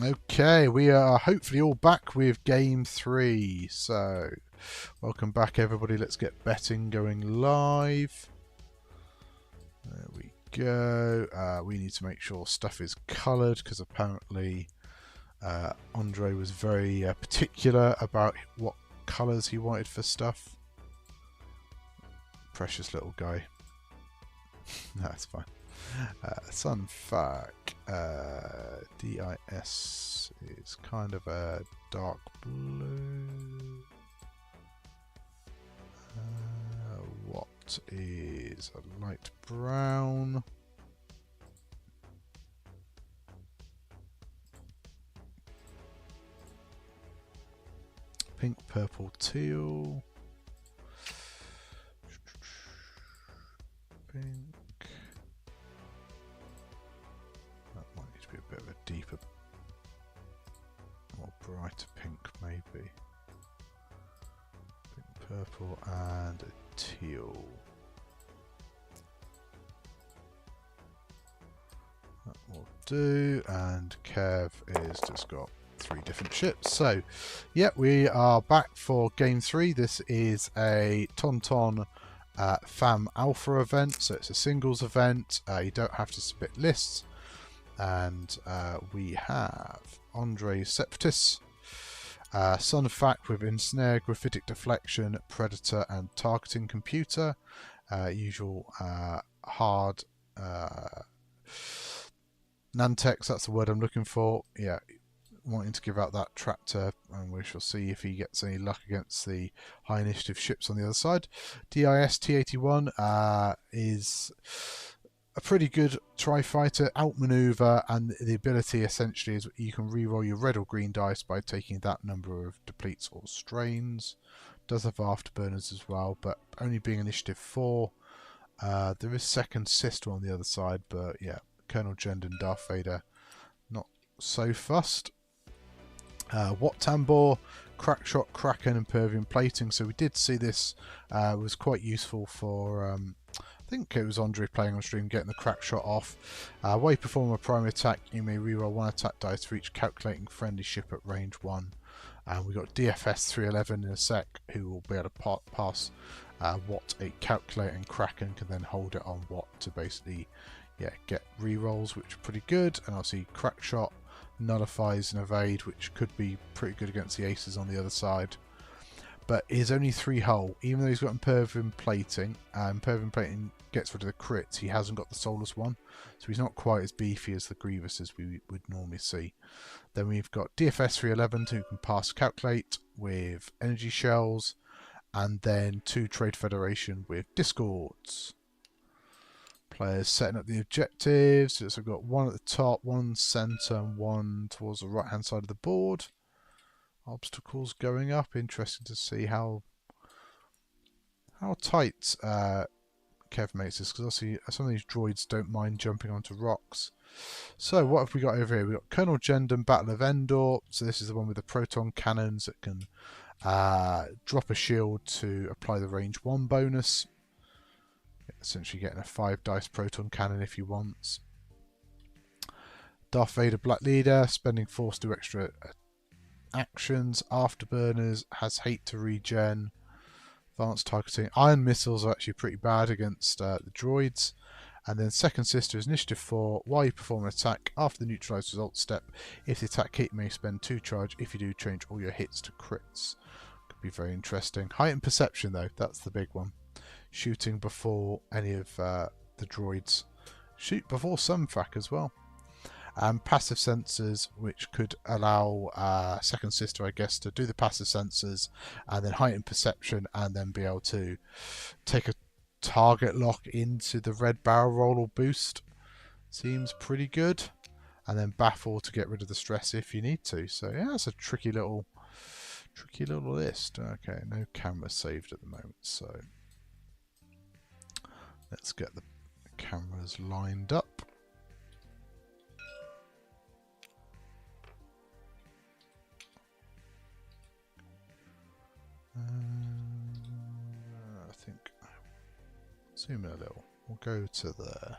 Okay, we are hopefully all back with game 3. So, welcome back everybody. Let's get betting going live. There we go. We need to make sure stuff is coloured because apparently Andre was very particular about what colours he wanted for stuff. Precious little guy. That's fine. Sunfac DIS is kind of a dark blue. What is a light brown? Pink, purple, teal. Pink. That might need to be a bit of a deeper, more brighter pink, maybe. Pink, purple, and a teal. That will do. And Kev is just got 3 different ships. So, yeah, we are back for game 3. This is a Tauntaun FAM Alpha event, so it's a singles event. You don't have to submit lists. And we have Andre's Separatists, Sunfac with Ensnare, Graphitic Deflection, Predator, and Targeting Computer. Usual hard Nantex, that's the word I'm looking for. Yeah, wanting to give out that tractor, and we shall see if he gets any luck against the high initiative ships on the other side. DIS T81 is a pretty good tri-fighter, outmaneuver, and the ability essentially is you can re-roll your red or green dice by taking that number of depletes or strains. Does have afterburners as well, but only being initiative 4. There is second sister on the other side, but yeah, Colonel Jend and Darth Vader not so fussed. Watt Tambor, Crackshot, Kraken, and Pervium plating. So we did see this was quite useful for. I think it was Andre playing on stream, getting the Crackshot off. While you perform a primary attack, you may reroll 1 attack dice for each calculating friendly ship at range 1. And we've got DFS 311 in a sec, who will be able to pass Watt a calculate, and Kraken can then hold it on Watt to basically get rerolls, which are pretty good. And obviously Crackshot nullifies and evade, which could be pretty good against the aces on the other side. But is only 3 hull, even though he's got Impervium plating, and Impervium plating gets rid of the crits. He hasn't got the soulless one, so he's not quite as beefy as the Grievous as we would normally see. Then we've got DFS 311, who can pass calculate with energy shells, and then 2 Trade Federation with discords. Players setting up the objectives. So we've got 1 at the top, 1 centre, and 1 towards the right hand side of the board. Obstacles going up. Interesting to see how tight Kev makes this, because obviously some of these droids don't mind jumping onto rocks. So what have we got over here? We've got Colonel Jendon, Battle of Endor. So this is the one with the proton cannons that can drop a shield to apply the range 1 bonus. Essentially getting a 5 dice proton cannon if you want. Darth Vader Black Leader, spending force to do extra actions. Afterburners, has hate to regen. Advanced targeting. Iron missiles are actually pretty bad against the droids. And then second sister is initiative 4. While you perform an attack, after the neutralized result step, if the attack hit, you may spend 2 charge. If you do, change all your hits to crits. Could be very interesting. Heightened perception though, that's the big one. Shooting before any of the droids. Shoot before Sunfac as well. And passive sensors, which could allow second sister, I guess, to do the passive sensors, and then heightened perception, and then be able to take a target lock into the red barrel roll or boost. Seems pretty good. And then baffle to get rid of the stress if you need to. So yeah, it's a tricky little list. Okay, no camera saved at the moment, so let's get the cameras lined up. I think zoom in a little. We'll go to there.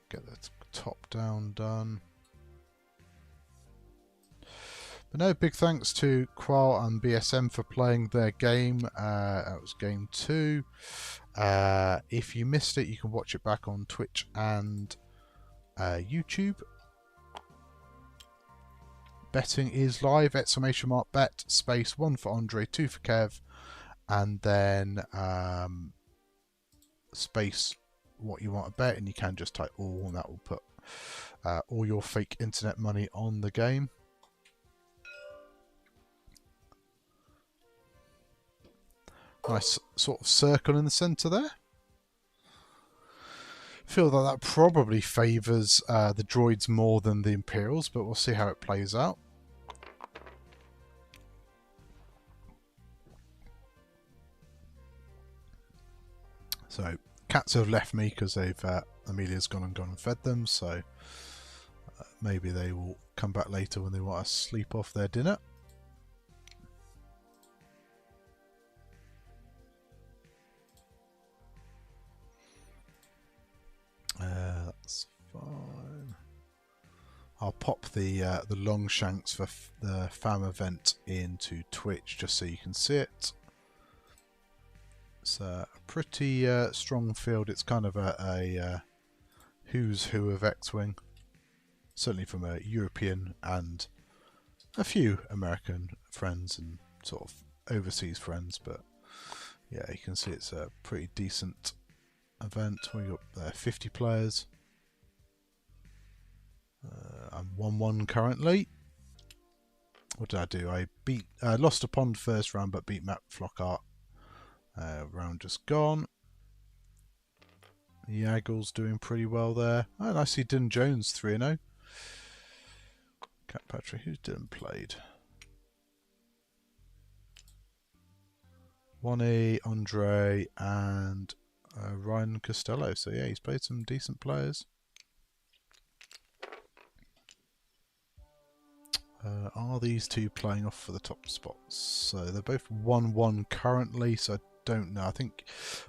Get the top down done. But no, big thanks to Qual and BSM for playing their game. That was game 2. If you missed it, you can watch it back on Twitch and YouTube. Betting is live, !bet, space 1 for Andre, 2 for Kev, and then space what you want to bet, and you can just type all, and that will put all your fake internet money on the game. Nice sort of circle in the centre there. Feel that probably favours the droids more than the Imperials, but we'll see how it plays out. So cats have left me because they've Amelia's gone and fed them, so maybe they will come back later when they want to sleep off their dinner. That's fine. I'll pop the Longshanks for the FAM event into Twitch just so you can see it. It's a pretty strong field. It's kind of a who's who of X-Wing. Certainly from a European and a few American friends and sort of overseas friends. But yeah, you can see it's a pretty decent event. We got 50 players. I'm 1-1 currently. What did I do? I lost a pond first round, but beat Matt Flockhart. Round just gone. Yaggle's doing pretty well there. Oh, and I see Dylan Jones 3-0. Cat Patrick, who's Dylan played? 1E, Andre, and Ryan Costello. So yeah, he's played some decent players. Are these two playing off for the top spots? So they're both 1-1 currently, so I don't know. I think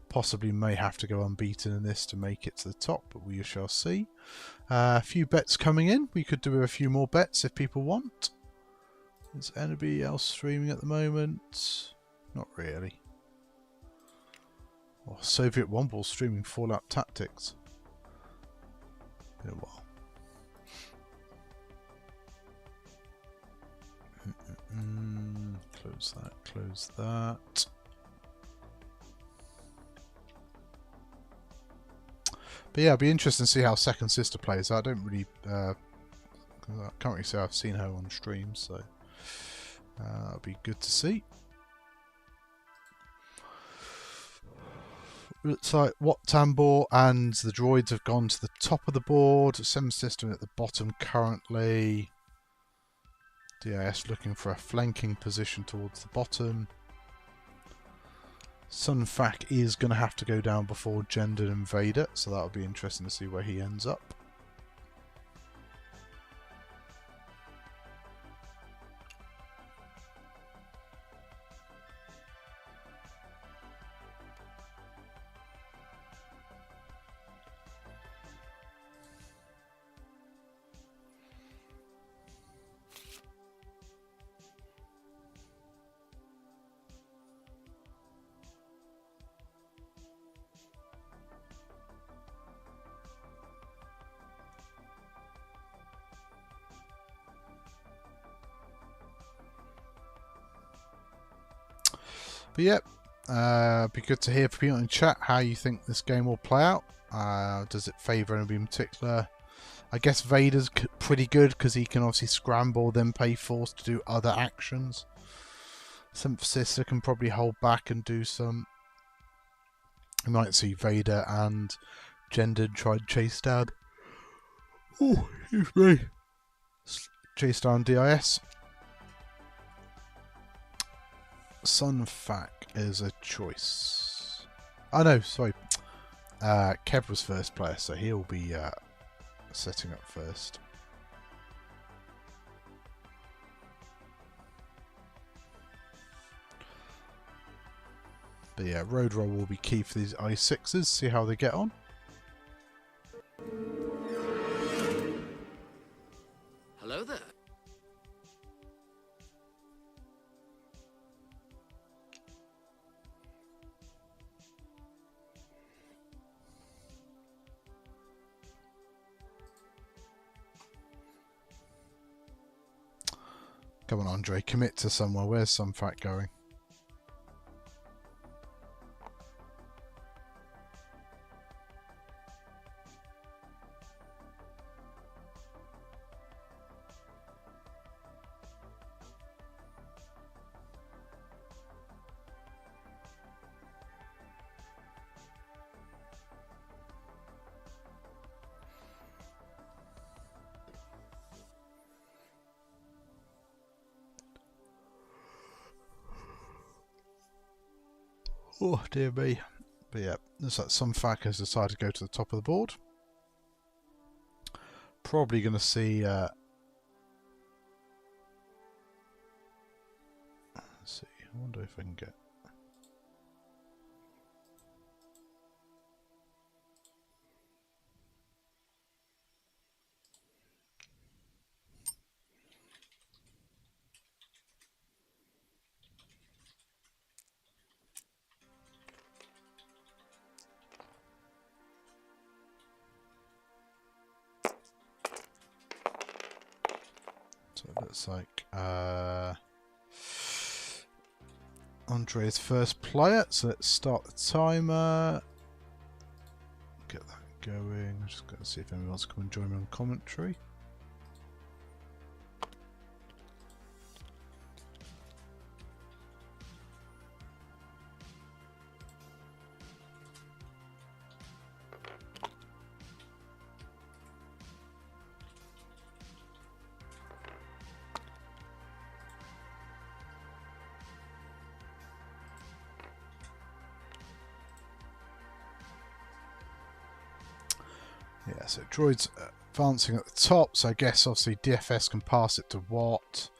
possibly may have to go unbeaten in this to make it to the top, but we shall see. A few bets coming in. We could do a few more bets if people want. Is anybody else streaming at the moment? Not really. Oh, Soviet Womble streaming Fallout Tactics. Been a while. Close that, close that. But yeah, it'll be interesting to see how Second Sister plays. I don't really, I can't really say I've seen her on stream, so that'll be good to see. Looks like Wat Tambor and the droids have gone to the top of the board. Seven Sister at the bottom currently. DIS looking for a flanking position towards the bottom. Sun Fac is going to have to go down before Gendered Invader, so that'll be interesting to see where he ends up. But yeah, be good to hear from people in chat how you think this game will play out. Does it favour anybody in particular? I guess Vader's pretty good because he can obviously scramble, then pay force to do other actions. Some Sister can probably hold back and do some. You might see Vader and Gendered try to chase down. Oh, excuse me. Chase down DIS. Sun Fac is a choice. Oh no, sorry. Kev was first player, so he'll be setting up first. But yeah, road roll will be key for these I6s. See how they get on. Hello there. Come on, Andre, commit to somewhere. Where's Sunfac going? Oh dear me. But yeah, looks like Sunfac has decided to go to the top of the board. Probably going to see... let's see, I wonder if I can get... So it looks like Andre's first player. So let's start the timer. Get that going. I'm just going to see if anyone wants to come and join me on commentary. Yeah, so droid's advancing at the top, so I guess obviously DFS can pass it to Watt.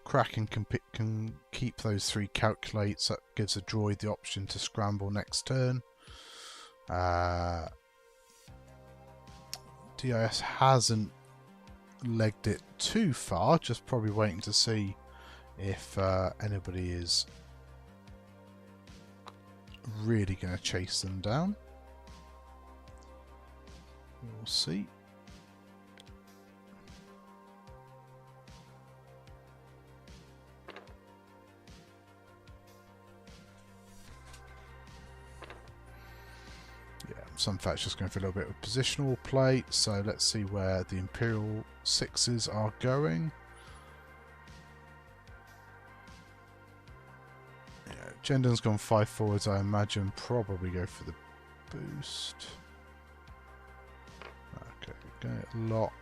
Kraken can keep those 3 calculates. That gives the droid the option to scramble next turn. DIS hasn't legged it too far, just probably waiting to see if anybody is really going to chase them down. We'll see. Yeah, Sunfac's just going for a little bit of positional play, so let's see where the Imperial 6s are going. Yeah, Jendon's gone 5 forwards, I imagine, probably go for the boost. Okay, lock.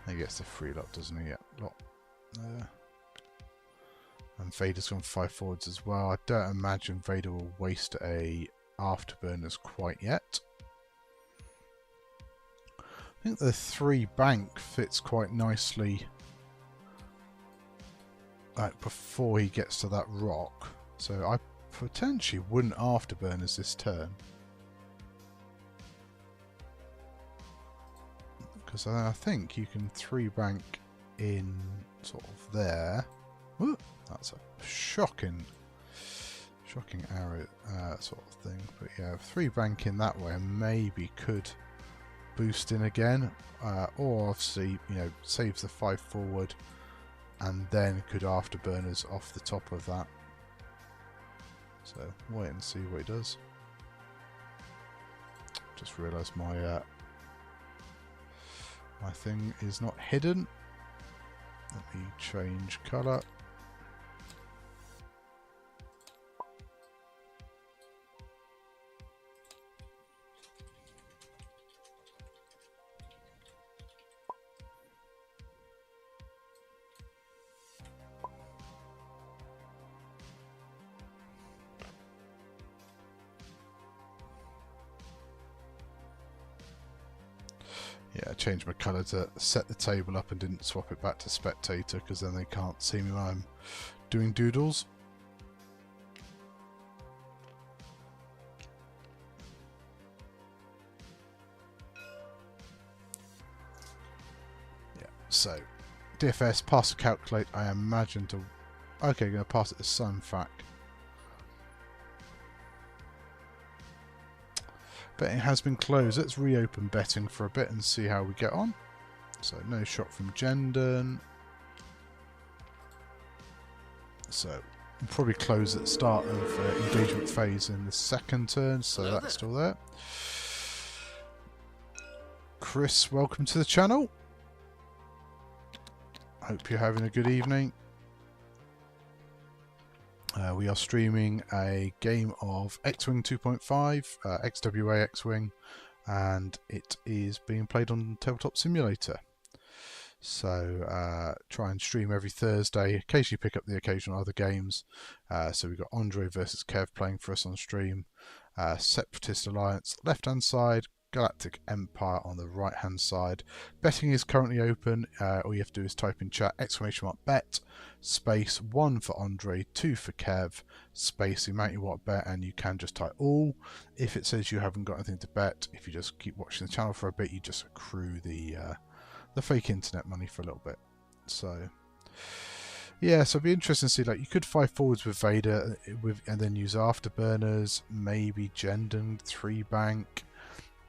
He gets the free lock, doesn't he? Yeah, lock there. And Vader's gone 5 forwards as well. I don't imagine Vader will waste a afterburners quite yet. I think the 3 bank fits quite nicely, like before he gets to that rock. So I potentially wouldn't afterburners this turn. Because I think you can 3 bank in sort of there. Ooh, that's a shocking arrow sort of thing. But yeah, 3 bank in that way and maybe could boost in again. Or obviously, you know, saves the 5 forward and then could afterburners off the top of that. So wait and see what he does. Just realised my my thing is not hidden. Let me change colour. Yeah, I changed my colour to set the table up and didn't swap it back to spectator because then they can't see me when I'm doing doodles. Yeah, so DFS, pass to calculate, I imagine to... Okay, going to pass it to Sunfac. Betting has been closed. Let's reopen betting for a bit and see how we get on. So no shot from Jendon. So we'll probably close at the start of engagement phase in the second turn, so Hello that's there. still there. Chris, welcome to the channel. Hope you're having a good evening. We are streaming a game of X-Wing 2.5, XWA X-Wing, and it is being played on Tabletop Simulator. So try and stream every Thursday, occasionally pick up the occasional other games. So we've got Andre versus Kev playing for us on stream, Separatist Alliance left hand side, Galactic Empire on the right hand side. Betting is currently open. All you have to do is type in chat !bet space 1 for Andre, 2 for Kev, space the amount you want to bet, and you can just type all. If it says you haven't got anything to bet, if you just keep watching the channel for a bit, you just accrue the fake internet money for a little bit. So yeah, so it'd be interesting to see, like, you could fight forwards with Vader and then use afterburners, maybe Jendon 3 bank,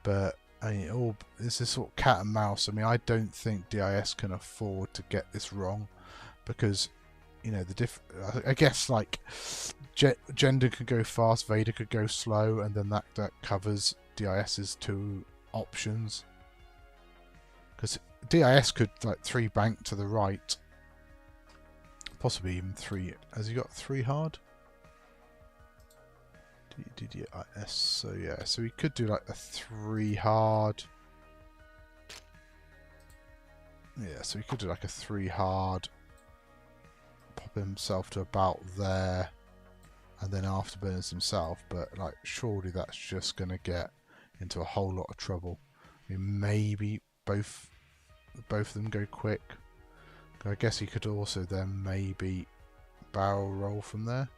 but I mean, it's this sort of cat and mouse. I mean, I don't think DIS can afford to get this wrong, because you know I guess like Jendon could go fast, Vader could go slow, and then that covers DIS's 2 options, because DIS could like 3 bank to the right, possibly even 3. Has he got 3 hard? DDIS. So yeah, so he could do like a 3 hard. Yeah, so he could do like a 3 hard, pop himself to about there, and then afterburners himself. But like, surely that's just gonna get into a whole lot of trouble. I mean, maybe both of them go quick. I guess he could also then maybe barrel roll from there,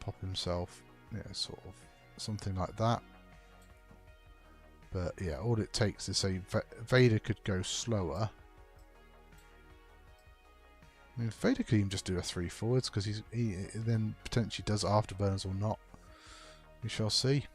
pop himself, yeah, sort of something like that. But yeah, all it takes is, say, Vader could go slower. I mean, Vader could even just do a 3 forwards, because he then potentially does afterburners or not. We shall see.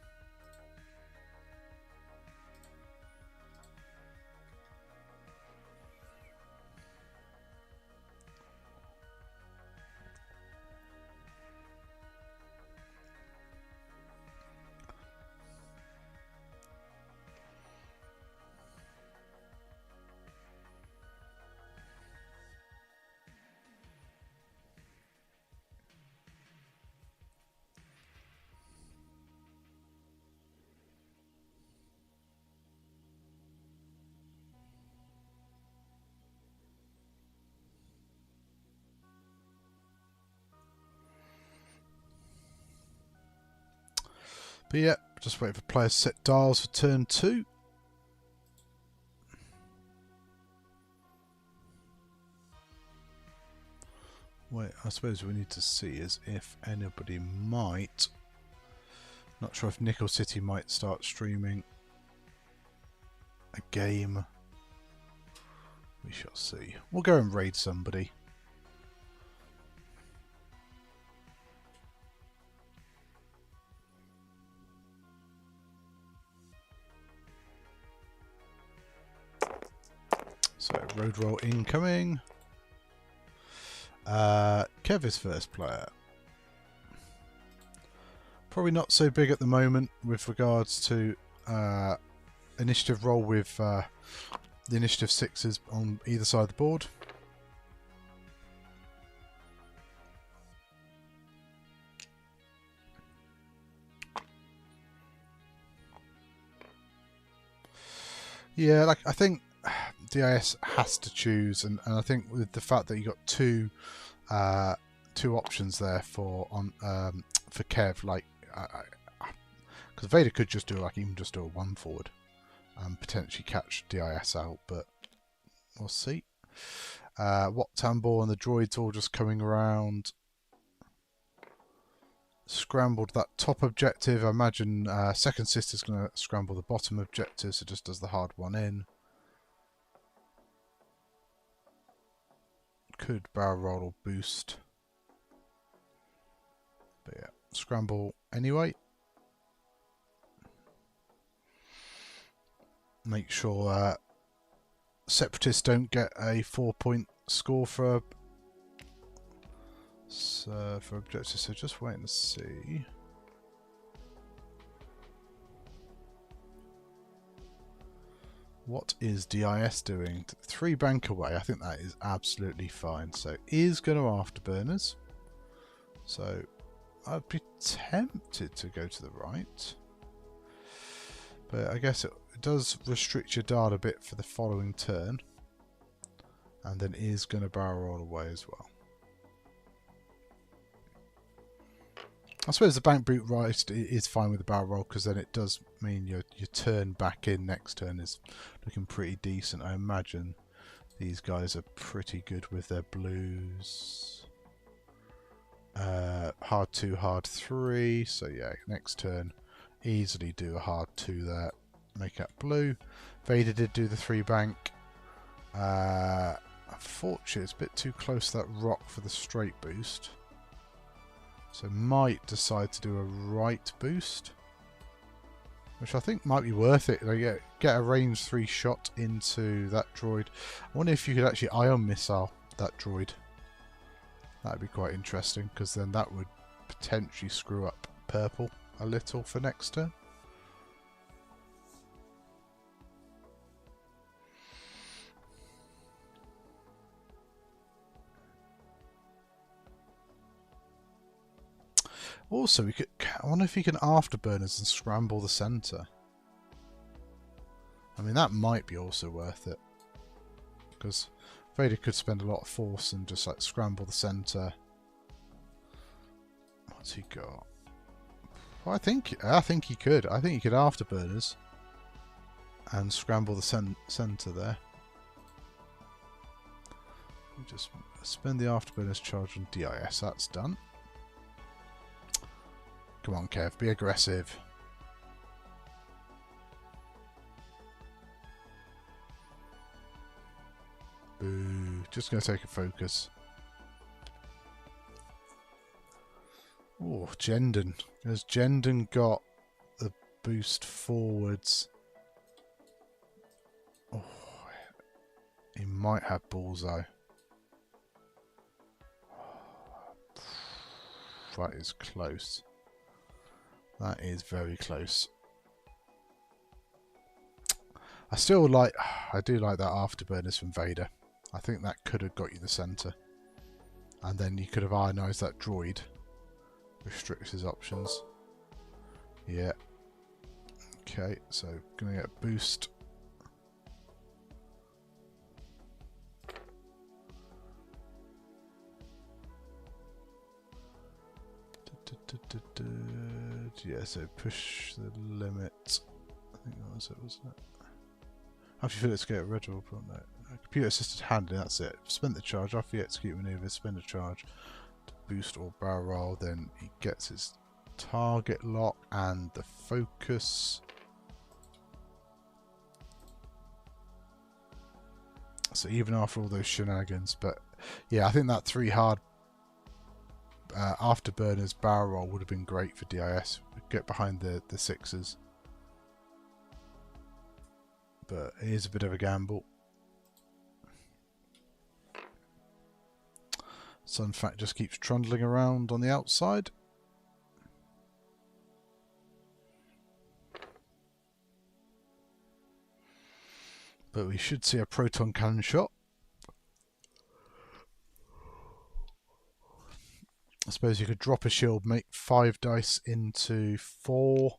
But yeah, just waiting for players to set dials for turn 2. Wait, I suppose we need to see is if anybody might. Not sure if Nickel City might start streaming a game. We shall see. We'll go and raid somebody. So, road roll incoming. Kev is first player. Probably not so big at the moment with regards to initiative roll with the initiative 6s on either side of the board. Yeah, like, I think DIS has to choose, and I think with the fact that you got two options there for Kev, like, because Vader could just do, like, even just do a 1 forward and potentially catch DIS out, but we'll see. What Tambor and the droids all just coming around. Scrambled that top objective. I imagine Second Sister's going to scramble the bottom objective, so just does the hard one in. Could barrel roll or boost. But yeah, scramble anyway. Make sure Separatists don't get a 4-point score for objectives, so just wait and see. What is DIS doing? 3 bank away. I think that is absolutely fine. So is going to afterburners. So I'd be tempted to go to the right. But I guess it does restrict your dart a bit for the following turn. And then is going to barrel roll away as well. I suppose the bank boot right is fine with the barrel roll, because then it does mean your turn back in next turn is looking pretty decent. I imagine these guys are pretty good with their blues. Hard 2, hard 3. So yeah, next turn easily do a hard 2 there. Make that blue. Vader did do the 3 bank. Unfortunately, it's a bit too close to that rock for the straight boost. So might decide to do a right boost, which I think might be worth it. Like, get a range 3 shot into that droid. I wonder if you could actually ion missile that droid. That'd be quite interesting, because then that would potentially screw up purple a little for next turn. Also, we could. I wonder if you can afterburners and scramble the centre. I mean, that might be also worth it, because Vader could spend a lot of force and just like scramble the centre. What's he got? Well, I think he could. I think he could afterburners and scramble the centre there. We just spend the afterburners charge on DIS. That's done. Come on, Kev, be aggressive. Boo. Just going to take a focus. Oh, Jendon. Has Jendon got the boost forwards? Oh, he might have bullseye. That is close. That is very close. I do like that afterburners from Vader. I think that could have got you the centre. And then you could have ionised that droid. Restricts his options. Yeah. Okay, so gonna get a boost. Yeah, so push the limit. I think that was it, wasn't it? After you feel it's get red or no. Computer assisted handling, that's it. Spend the charge, after you execute maneuvers, spend a charge to boost or barrel roll, then he gets his target lock and the focus. So even after all those shenanigans, but yeah, I think that 3 hard afterburners barrel roll would have been great for DIS. Get behind the 6s. But it is a bit of a gamble. Sunfact just keeps trundling around on the outside. But we should see a proton cannon shot. I suppose you could drop a shield, make 5 dice into 4.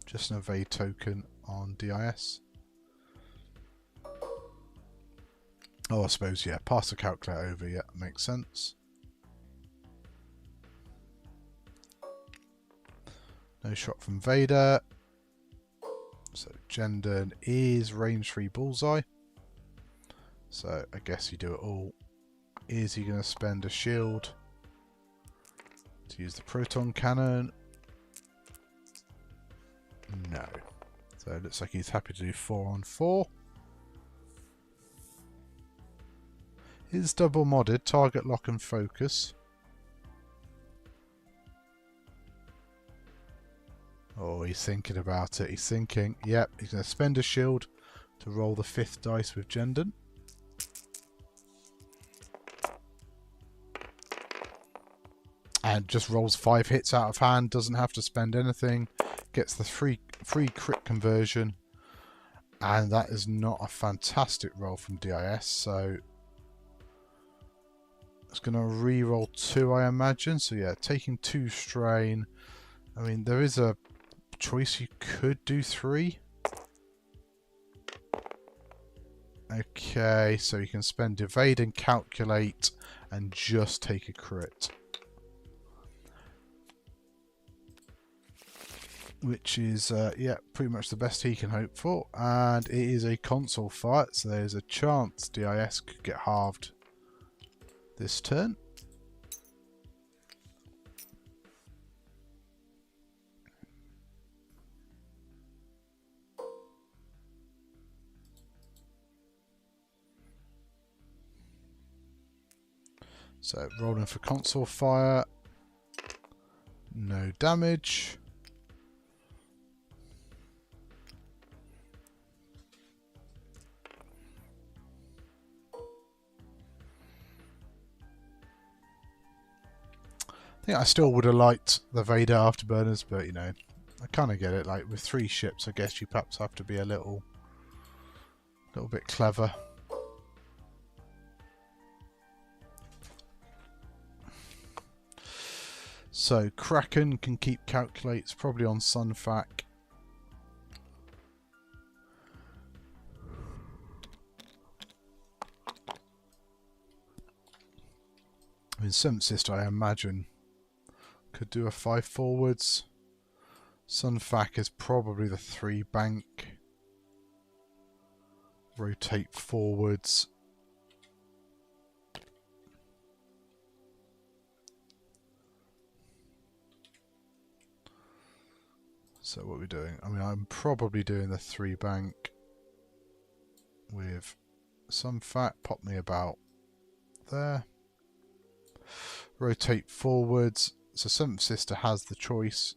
Just an evade token on DIS. Oh, I suppose, yeah, pass the calculator over, yeah, makes sense. No shot from Vader. So Jendon is range 3 bullseye. So I guess you do it all. Is he going to spend a shield to use the proton cannon? No. So it looks like he's happy to do 4 on 4. Is double modded, target lock and focus. Oh, he's thinking about it. He's thinking, yep, he's going to spend a shield to roll the 5th dice with Jendon. And just rolls 5 hits out of hand, doesn't have to spend anything, gets the free crit conversion, and that is not a fantastic roll from DIS, so it's going to re-roll 2, I imagine. So yeah, taking 2 strain. I mean, there is a choice, you could do 3. Okay, so you can spend evade and calculate and just take a crit. Which is, yeah, pretty much the best he can hope for. And it is a console fight, so there's a chance DIS could get halved this turn. So rolling for console fire. No damage. I think I still would have liked the Vader afterburners, but you know, I kind of get it. Like with 3 ships, I guess you perhaps have to be a little bit clever. So Kraken can keep calculates probably on Sunfac. I mean, 7th Sister, I imagine, could do a 5 forwards. Sunfac is probably the 3 bank. Rotate forwards. So what are we doing? I mean, I'm probably doing the 3 bank with Sunfac. Pop me about there. Rotate forwards. So 7th Sister has the choice.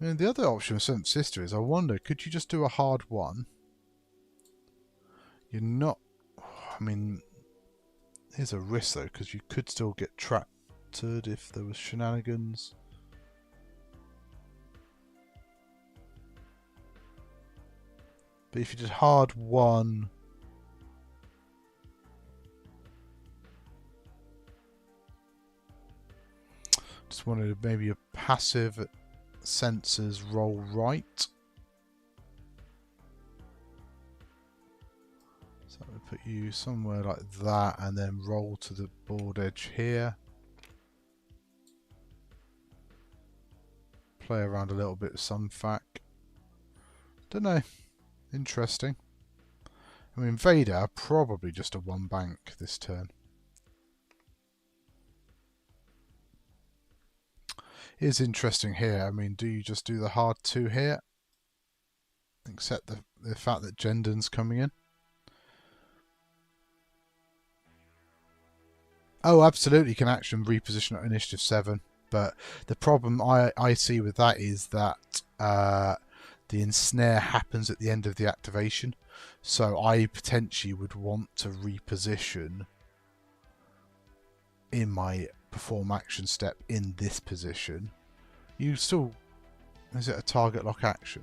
I mean, the other option with 7th Sister is, I wonder, could you just do a hard 1? You're not... I mean, here's a risk though, because you could still get trapped if there was shenanigans. But if you did hard 1... Just wanted maybe a passive sensors roll right. So I'm going to put you somewhere like that and then roll to the board edge here. Play around a little bit with Sunfac. Don't know. Interesting. I mean, Vader, probably just a 1 bank this turn. Is interesting here. I mean, do you just do the hard 2 here? Accept the fact that Jendon's coming in? Oh, absolutely can action reposition at initiative 7. But the problem I see with that is that the ensnare happens at the end of the activation. So I potentially would want to reposition in my perform action step in this position. You still... Is it a target lock action?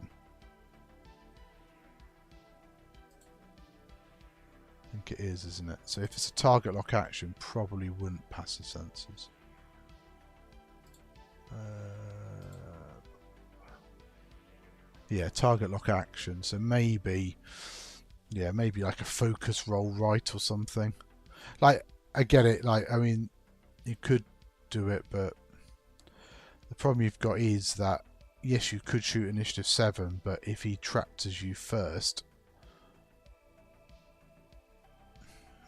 I think it is, isn't it? So if it's a target lock action, probably wouldn't pass the sensors. Yeah, target lock action. So maybe... Yeah, maybe like a focus roll right or something. Like, I get it. Like, I mean, you could do it, but the problem you've got is that, yes, you could shoot initiative 7, but if he tractors you first,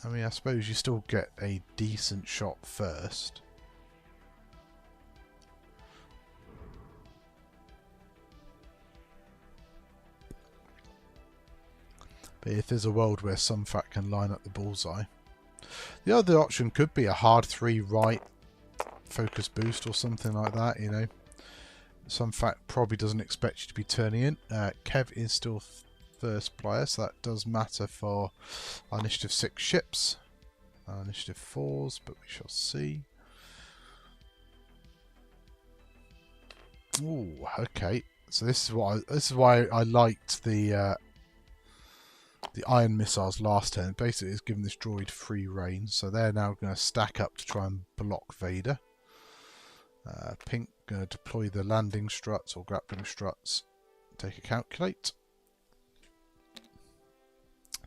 I mean, I suppose you still get a decent shot first. But if there's a world where Sunfac can line up the bullseye. The other option could be a hard 3 right focus boost or something like that, you know. Sunfac probably doesn't expect you to be turning in. Kev is still first player, so that does matter for our initiative 6 ships. Our initiative 4s, but we shall see. Ooh, okay. So this is why I liked the iron missiles last turn. Basically, it's given this droid free reign, so they're now going to stack up to try and block Vader. Pink going to deploy the landing struts or grappling struts. Take a calculate.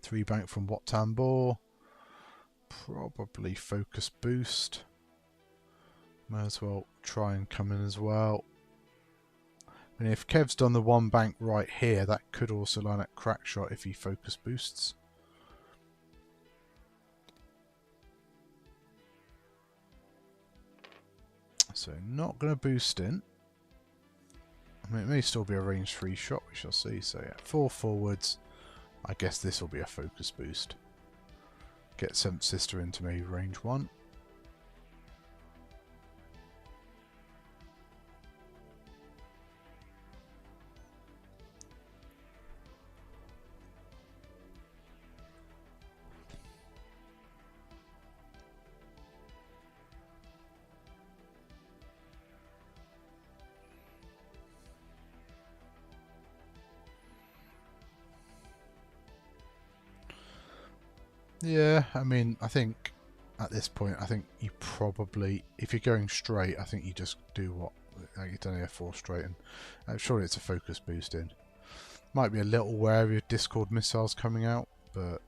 3 bank from Wat Tambor. Probably focus boost. Might as well try and come in as well. And if Kev's done the 1 bank right here, that could also line up crack shot if he focus boosts. So not going to boost in. I mean, it may still be a range 3 shot, we shall see. So yeah, 4 forwards. I guess this will be a focus boost. Get 7th Sister into maybe range 1. Yeah, I mean, I think at this point, I think you probably, if you're going straight, I think you just do what, like you've done here 4 straight, and surely it's a focus boost in. Might be a little wary of Discord missiles coming out, but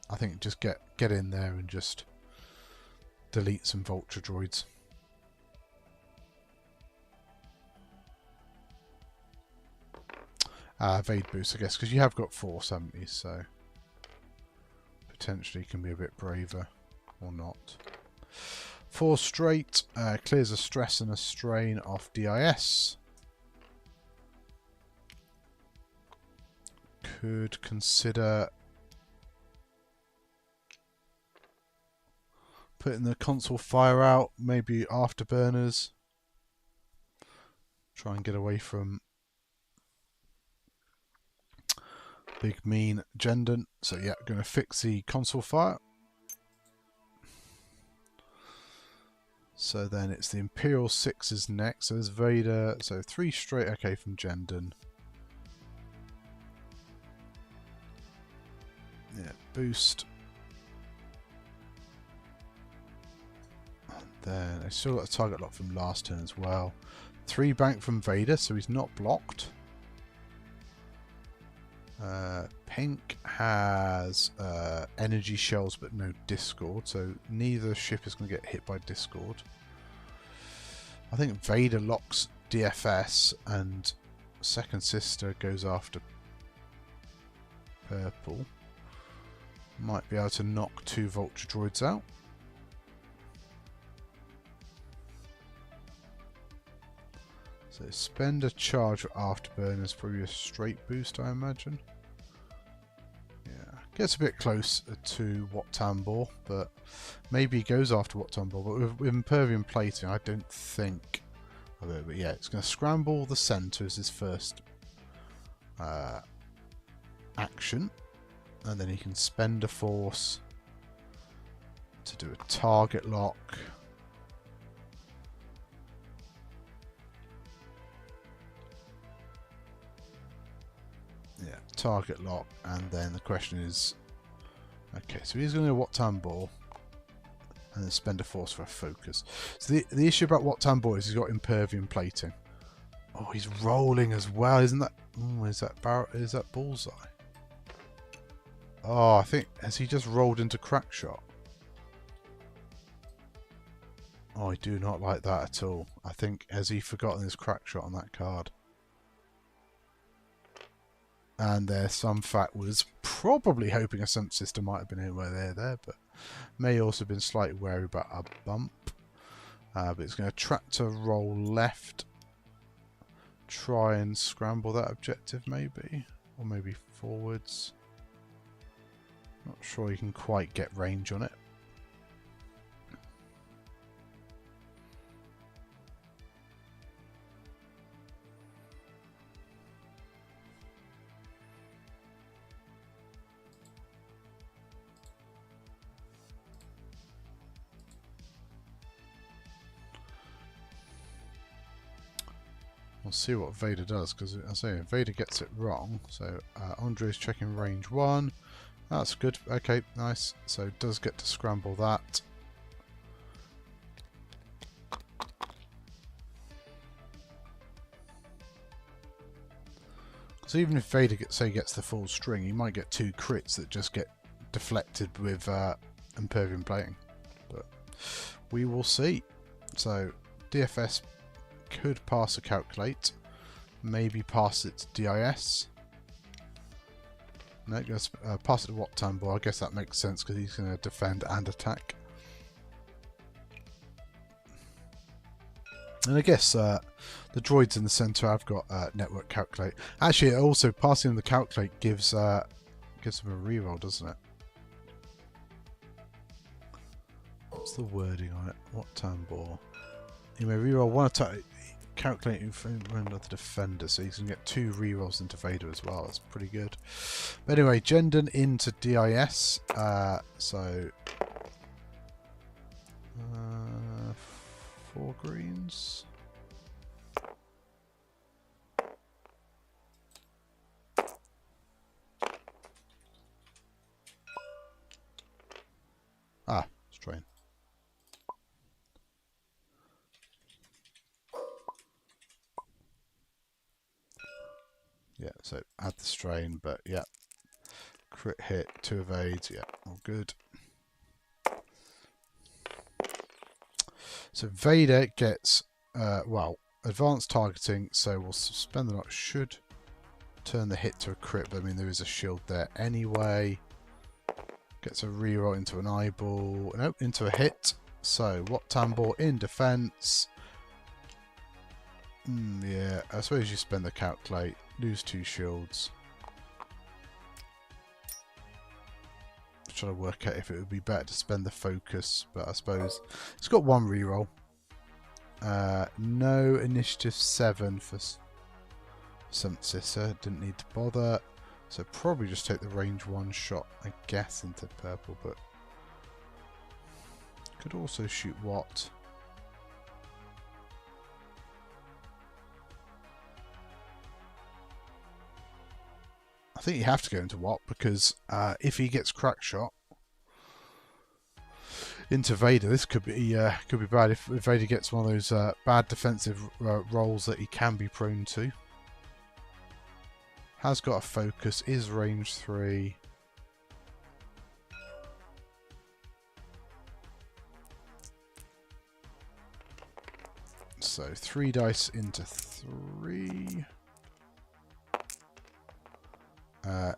I think just get in there and just delete some vulture droids. Evade boost, I guess, because you have got force, haven't you? So potentially can be a bit braver, or not. 4 straight, clears a stress and a strain off DIS. Could consider putting the console fire out, maybe afterburners. Try and get away from big mean Jendon. So yeah, going to fix the console fire. So then it's the Imperial 6s next. So there's Vader. So 3 straight, okay, from Jendon. Yeah, boost. And then I still got a target lock from last turn as well. 3 bank from Vader, so he's not blocked. Pink has energy shells but no Discord, so neither ship is going to get hit by Discord. I think Vader locks DFS and 2nd Sister goes after purple. Might be able to knock 2 vulture droids out. So spend a charge for afterburners, probably a straight boost, I imagine. Yeah, gets a bit close to Wat Tambor, but maybe he goes after Wat Tambor. But with Impervium plating, I don't think. But yeah, it's going to scramble the centre as his first action, and then he can spend a force to do a target lock. Yeah, target lock, and then the question is, okay, so he's going to Wat Tambor and then spend a force for a focus. So the issue about Wat Tambor is he's got Impervium plating. Oh, he's rolling as well, isn't that? Oh, is that bullseye? Oh, I think, has he just rolled into crack shot? Oh, I do not like that at all. I think, has he forgotten his crack shot on that card? And some fat was probably hoping a Sun Sister might have been anywhere there, but may also have been slightly wary about a bump. But it's going to tractor roll left. Try and scramble that objective maybe. Or maybe forwards. Not sure you can quite get range on it. We'll see what Vader does, because I say Vader gets it wrong. So Andre's checking range 1. That's good. Okay, nice. So does get to scramble that. So even if Vader gets the full string, he might get 2 crits that just get deflected with Impervium plating. But we will see. So DFS could pass a calculate, maybe pass it to DIS. No, goes pass it to Tauntaun. I guess that makes sense because he's going to defend and attack. And I guess the droids in the centre have got network calculate. Actually, also passing them the calculate gives them a reroll, doesn't it? What's the wording on it? Tauntaun? You may reroll 1 attack, calculating another defender, so you can get 2 rerolls into Vader as well. That's pretty good. But anyway, Jendon into DIS. So 4 greens. Strain. Yeah, so add the strain, but yeah. Crit hit, 2 evades, yeah, all good. So Vader gets, well, advanced targeting, so we'll suspend the knock. Should turn the hit to a crit, but I mean, there is a shield there anyway. Gets a reroll into an eyeball. Nope, into a hit. So, Tauntaun in defense. Yeah, I suppose you spend the calculate. Lose 2 shields. Trying to work out if it would be better to spend the focus, but I suppose it's got 1 reroll. No initiative 7 for Sensissa. Didn't need to bother. So probably just take the range 1 shot, I guess, into purple, but could also shoot what? I think you have to go into what, because if he gets crack shot into Vader, this could be bad. If Vader gets one of those bad defensive rolls that he can be prone to. Has got a focus, is range 3. So 3 dice into 3.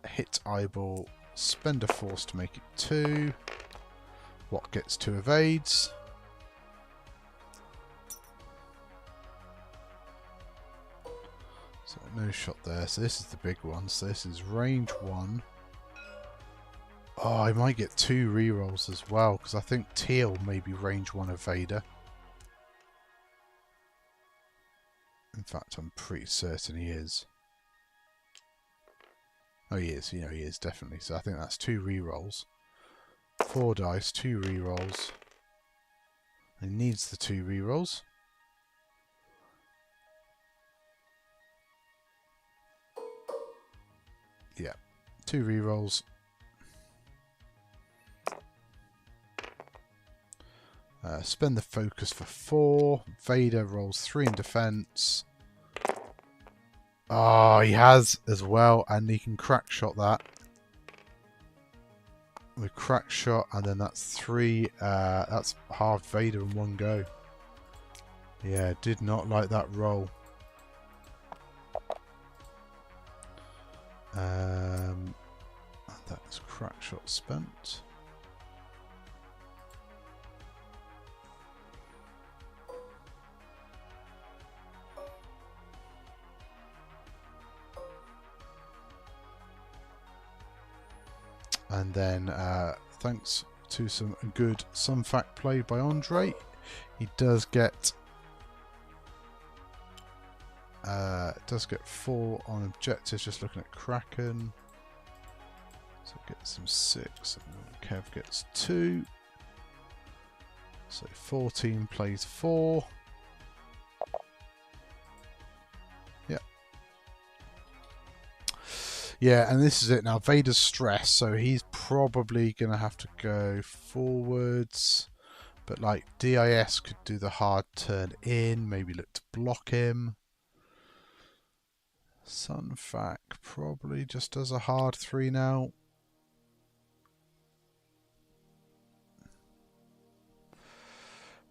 Hit eyeball, spend a force to make it 2. What gets 2 evades? So no shot there. So this is the big one. So this is range 1. Oh, I might get 2 rerolls as well, because I think Teal may be range 1 of Vader. In fact, I'm pretty certain he is. Oh, he is. You know, he is definitely. So I think that's 2 rerolls. 4 dice, 2 rerolls. He needs the 2 rerolls. Yeah, 2 rerolls. Spend the focus for 4. Vader rolls 3 in defense. Oh, he has as well, and he can crack shot that. With crack shot, and then that's 3. That's half Vader in one go. Yeah, did not like that roll. And that's crack shot spent. And then, thanks to some good Sunfact play by Andre, he does get 4 on objectives. Just looking at Kraken, so gets some 6, and Kev gets 2. So 14 plays 4. Yeah, and this is it now. Vader's stressed, so he's probably going to have to go forwards. But like DIS could do the hard turn in, maybe look to block him. Sunfac probably just does a hard 3 now.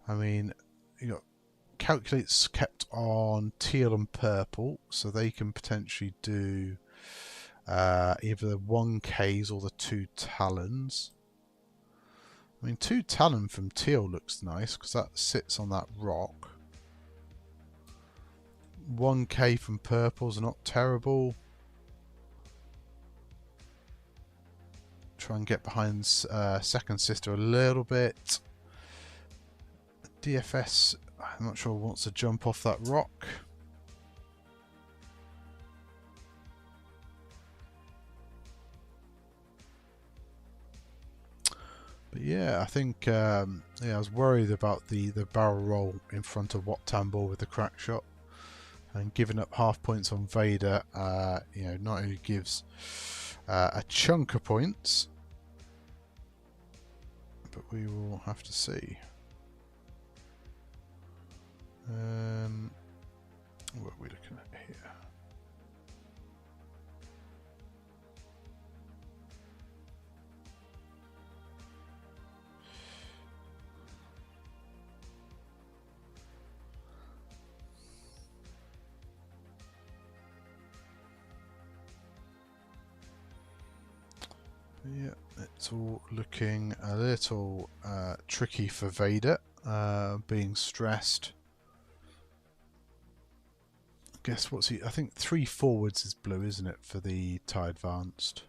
I mean, you got calculates kept on teal and purple, so they can potentially do either the 1Ks or the 2 Talons. I mean, 2 Talon from teal looks nice because that sits on that rock. 1K from purple's not terrible. Try and get behind second sister a little bit. DFS, I'm not sure wants to jump off that rock. But yeah, I think yeah, I was worried about the barrel roll in front of Wat Tambor with the crack shot, and giving up half points on Vader. You know, not only gives a chunk of points, but we will have to see. What are we looking at here? Yeah, it's all looking a little tricky for Vader, being stressed. Guess what's he? I think 3 forwards is blue, isn't it, for the TIE Advanced?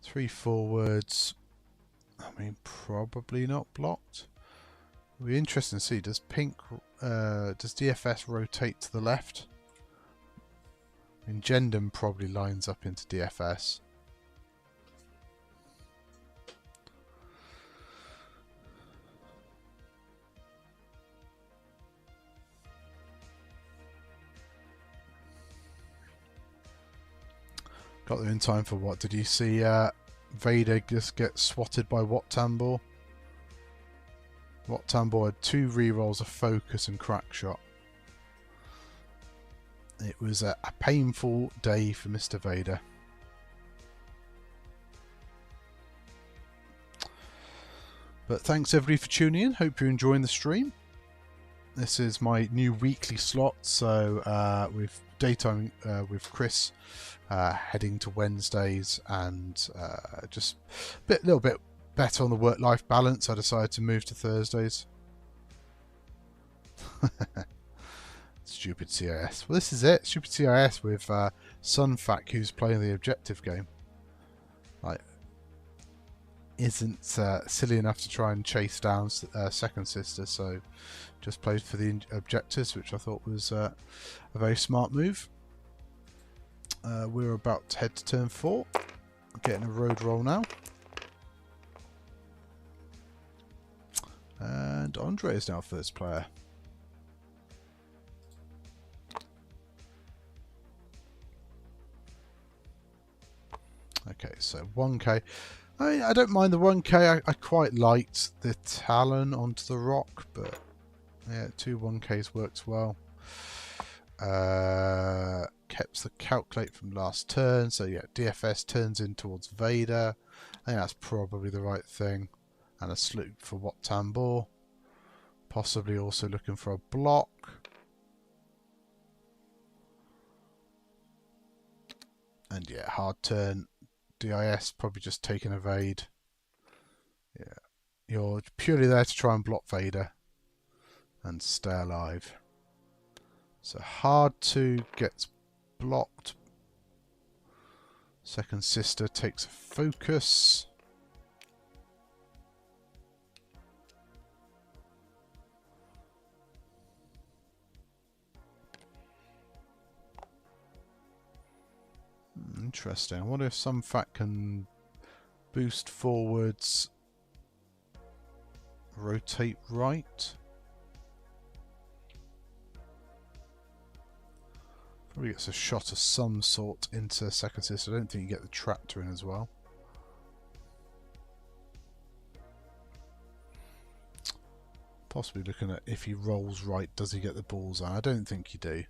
3 forwards. I mean, probably not blocked. It'll be interesting to see. Does pink? Does DFS rotate to the left? I mean, Gendam probably lines up into DFS. Got there in time for what? Did you see Vader just get swatted by Wat Tambor? Wat Tambor had 2 rerolls of focus and crack shot. It was a painful day for Mr. Vader. But thanks everybody for tuning in. Hope you're enjoying the stream. This is my new weekly slot, so with daytime with Chris heading to Wednesdays, and just a little bit better on the work-life balance, I decided to move to Thursdays. Stupid CIS. Well, this is it. Stupid CIS with Sunfac, who's playing the objective game. Like, isn't silly enough to try and chase down second sister, so just played for the objectives, which I thought was a very smart move. We're about to head to turn 4, getting a road roll now, and Andre is now first player. Okay, so 1K. I don't mind the 1K. I quite liked the Talon onto the rock, but yeah, 2 1Ks works well. Kept the calculate from last turn, so yeah, DFS turns in towards Vader. I think that's probably the right thing. And a sloop for Wat Tambor. Possibly also looking for a block. And yeah, hard turn. DIS probably just taking evade. Yeah, you're purely there to try and block Vader and stay alive. So hard 2 gets blocked. Second sister takes a focus. Interesting. I wonder if some fact can boost forwards, rotate right. Probably gets a shot of some sort into second sister. I don't think you get the tractor in as well. Possibly looking at if he rolls right, does he get the balls on? I don't think you do.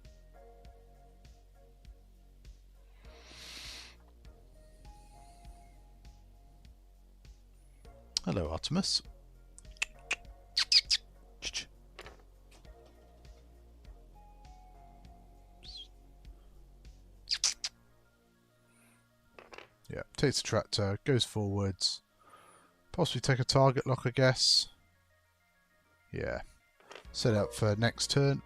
Hello, Artemis. Yeah, takes the tractor, goes forwards. Possibly take a target lock, I guess. Yeah. Set up for next turn.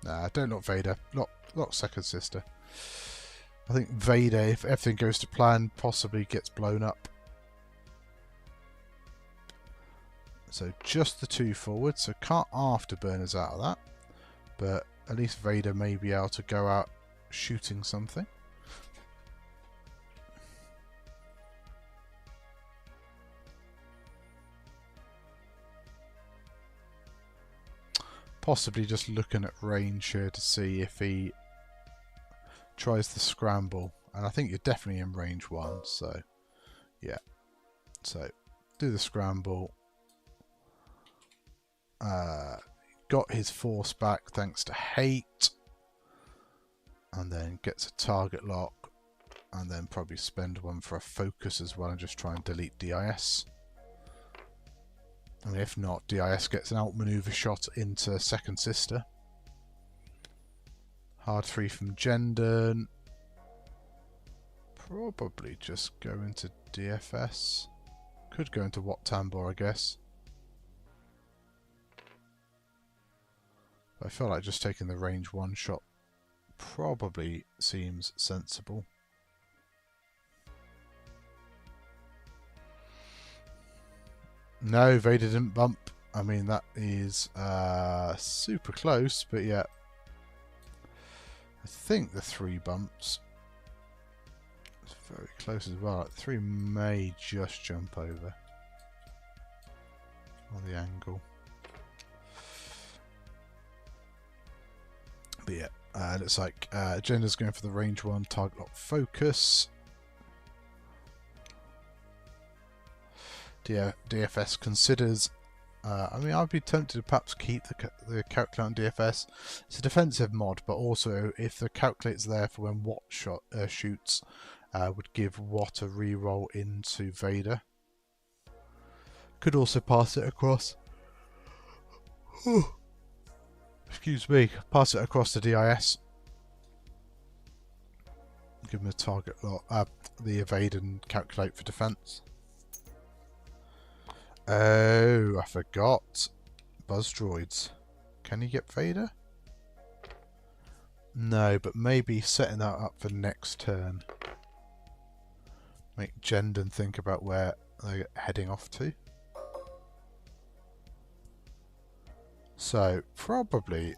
Nah, don't lock Vader. Lock second sister. I think Vader, if everything goes to plan, possibly gets blown up. So just the two forwards. So can't afterburners out of that. But at least Vader may be able to go out shooting something. Possibly just looking at range here to see if he tries the scramble. And I think you're definitely in range 1. So, yeah. So, do the scramble. Got his force back thanks to hate, and then gets a target lock, and then probably spend one for a focus as well and just try and delete DIS. I mean, if not, DIS gets an outmaneuver shot into second sister. Hard 3 from Jendon. Probably just go into DFS. Could go into Wat Tambor, I guess. I feel like just taking the range 1 shot probably seems sensible. No, Vader didn't bump. I mean, that is super close, but yeah. I think the 3 bumps. It's very close as well. 3 may just jump over on the angle. But yeah, looks like Agenda's going for the range 1 target lock focus. DFS considers. I mean, I'd be tempted to perhaps keep the calculate on DFS. It's a defensive mod, but also if the calculate's there for when Wat shoots, would give Wat a reroll into Vader. Could also pass it across. Excuse me, pass it across to DIS. Give him a target lock, the evade and calculate for defense. Oh, I forgot. Buzz droids. Can you get Vader? No, but maybe setting that up for next turn. Make Jendon think about where they're heading off to. So, probably,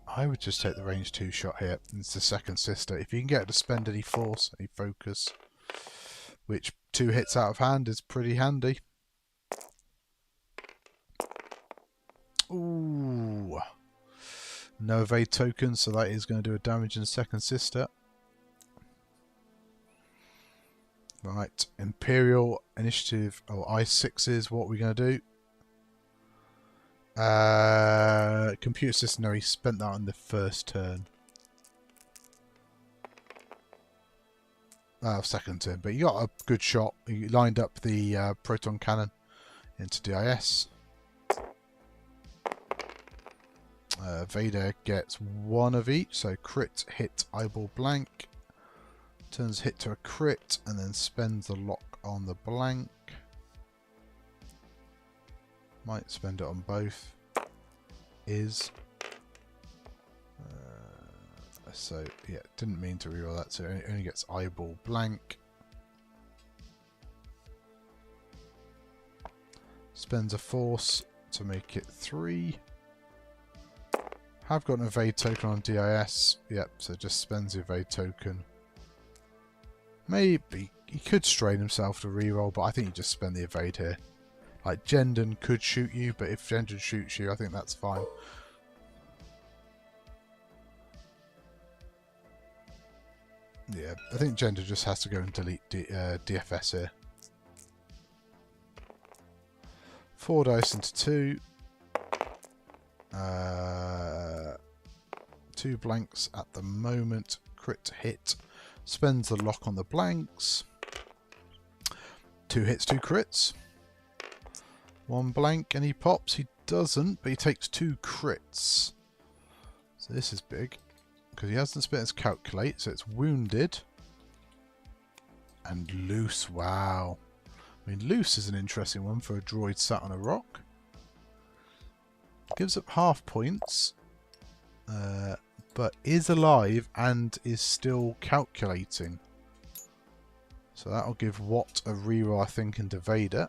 I would just take the range 2 shot here. It's the second sister. If you can get her to spend any force, any focus, which 2 hits out of hand is pretty handy. Ooh. No evade token, so that is going to do a damage in second sister. Right, Imperial Initiative, I6 is what we're going to do. Computer system, no, he spent that on the first turn. Second turn, but you got a good shot. You lined up the proton cannon into DIS. Vader gets 1 of each, so crit, hit, eyeball, blank. Turns hit to a crit, and then spends the lock on the blank. Might spend it on both. Is. So, yeah, didn't mean to reroll that, so it only gets eyeball blank. Spends a force to make it 3. Have got an evade token on DIS. Yep, so just spends the evade token. Maybe he could strain himself to reroll, but I think you just spend the evade here. Like, Jendon could shoot you, but if Jendon shoots you, I think that's fine. Yeah, I think Gender just has to go and delete DFS here. 4 dice into 2. 2 blanks at the moment. Crit hit. Spends the lock on the blanks. 2 hits, 2 crits. 1 blank and he pops. He doesn't, but he takes 2 crits. So this is big. Because he hasn't spent his calculate, so it's wounded. And loose, wow. I mean, loose is an interesting one for a droid sat on a rock. Gives up half points. But is alive and is still calculating. So that'll give Watt a reroll, I think, into Vader.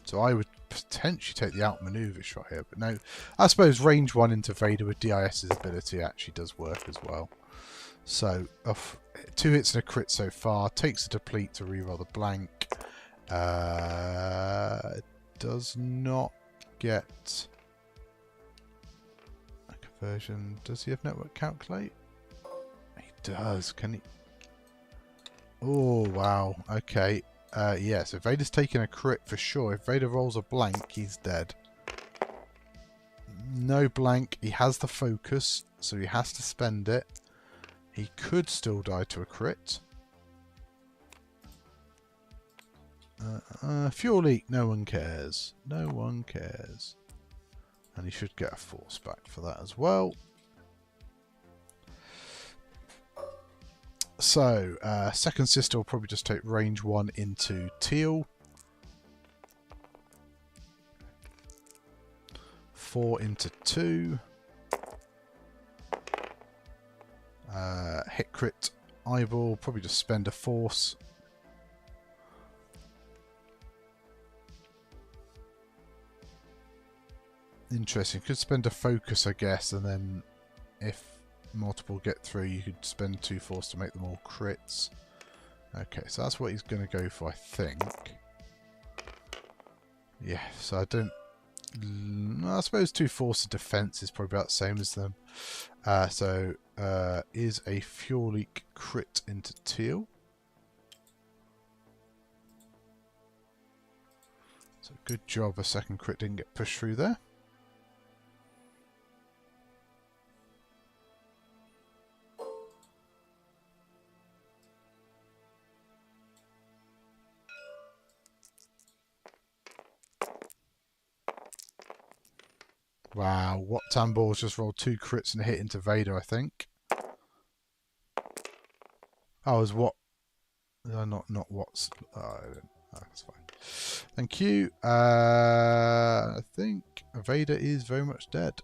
So I would potentially take the outmaneuver shot here. But no, I suppose range 1 into Vader with DIS's ability actually does work as well. So 2 hits and a crit so far. Takes a deplete to reroll the blank. Does not get a conversion. Does he have network calculate? He does. Can he? Oh, wow. Okay. Yeah, so Vader's taking a crit for sure. If Vader rolls a blank, he's dead. No blank. He has the focus, so he has to spend it. He could still die to a crit. Fuel leak. No one cares. No one cares. And he should get a force back for that as well. So, second sister will probably just take range 1 into Teal. 4 into 2. Hit crit eyeball, probably just spend a force. Interesting, could spend a focus I guess, and then if multiple get through you could spend 2 force to make them all crits. Okay, so that's what he's going to go for, I think. Yeah, so I don't... I suppose 2 force of defense is probably about the same as them. Is a fuel leak crit into Teal. So good job a second crit didn't get pushed through there. Wow, what Tambor's just rolled 2 crits and a hit into Vader, I think. Oh, is what? Not what's. Oh, that's fine. Thank you. I think Vader is very much dead.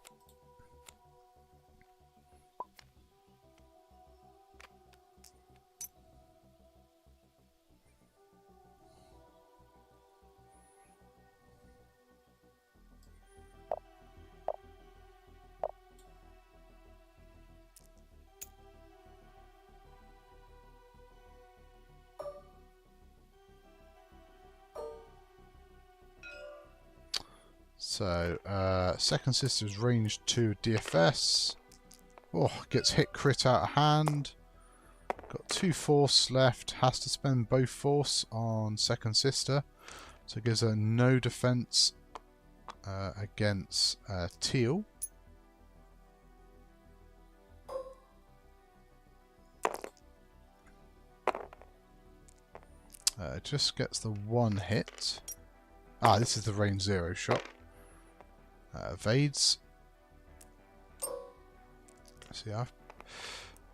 So, second sister's range 2 DFS. Oh, gets hit crit out of hand. Got 2 force left. Has to spend both force on second sister. So it gives her no defense against Teal. Just gets the 1 hit. Ah, this is the range 0 shot. Evades. See, I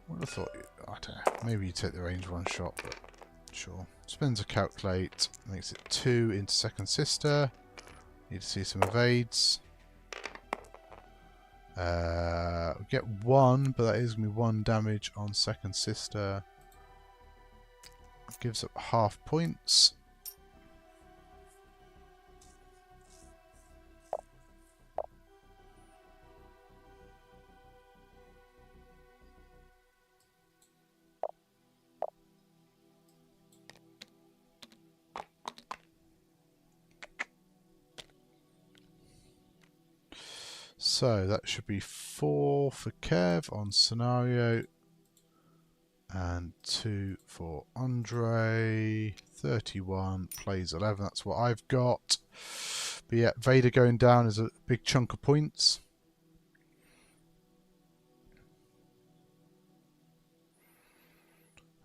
would have thought, I don't know, maybe you take the range 1 shot, but sure. Spends a calculate, makes it 2 into second sister. Need to see some evades. We get 1, but that is going to be 1 damage on second sister. Gives up half points. So that should be 4 for Kev on scenario. And 2 for Andre. 31 plays 11. That's what I've got. But yeah, Vader going down is a big chunk of points.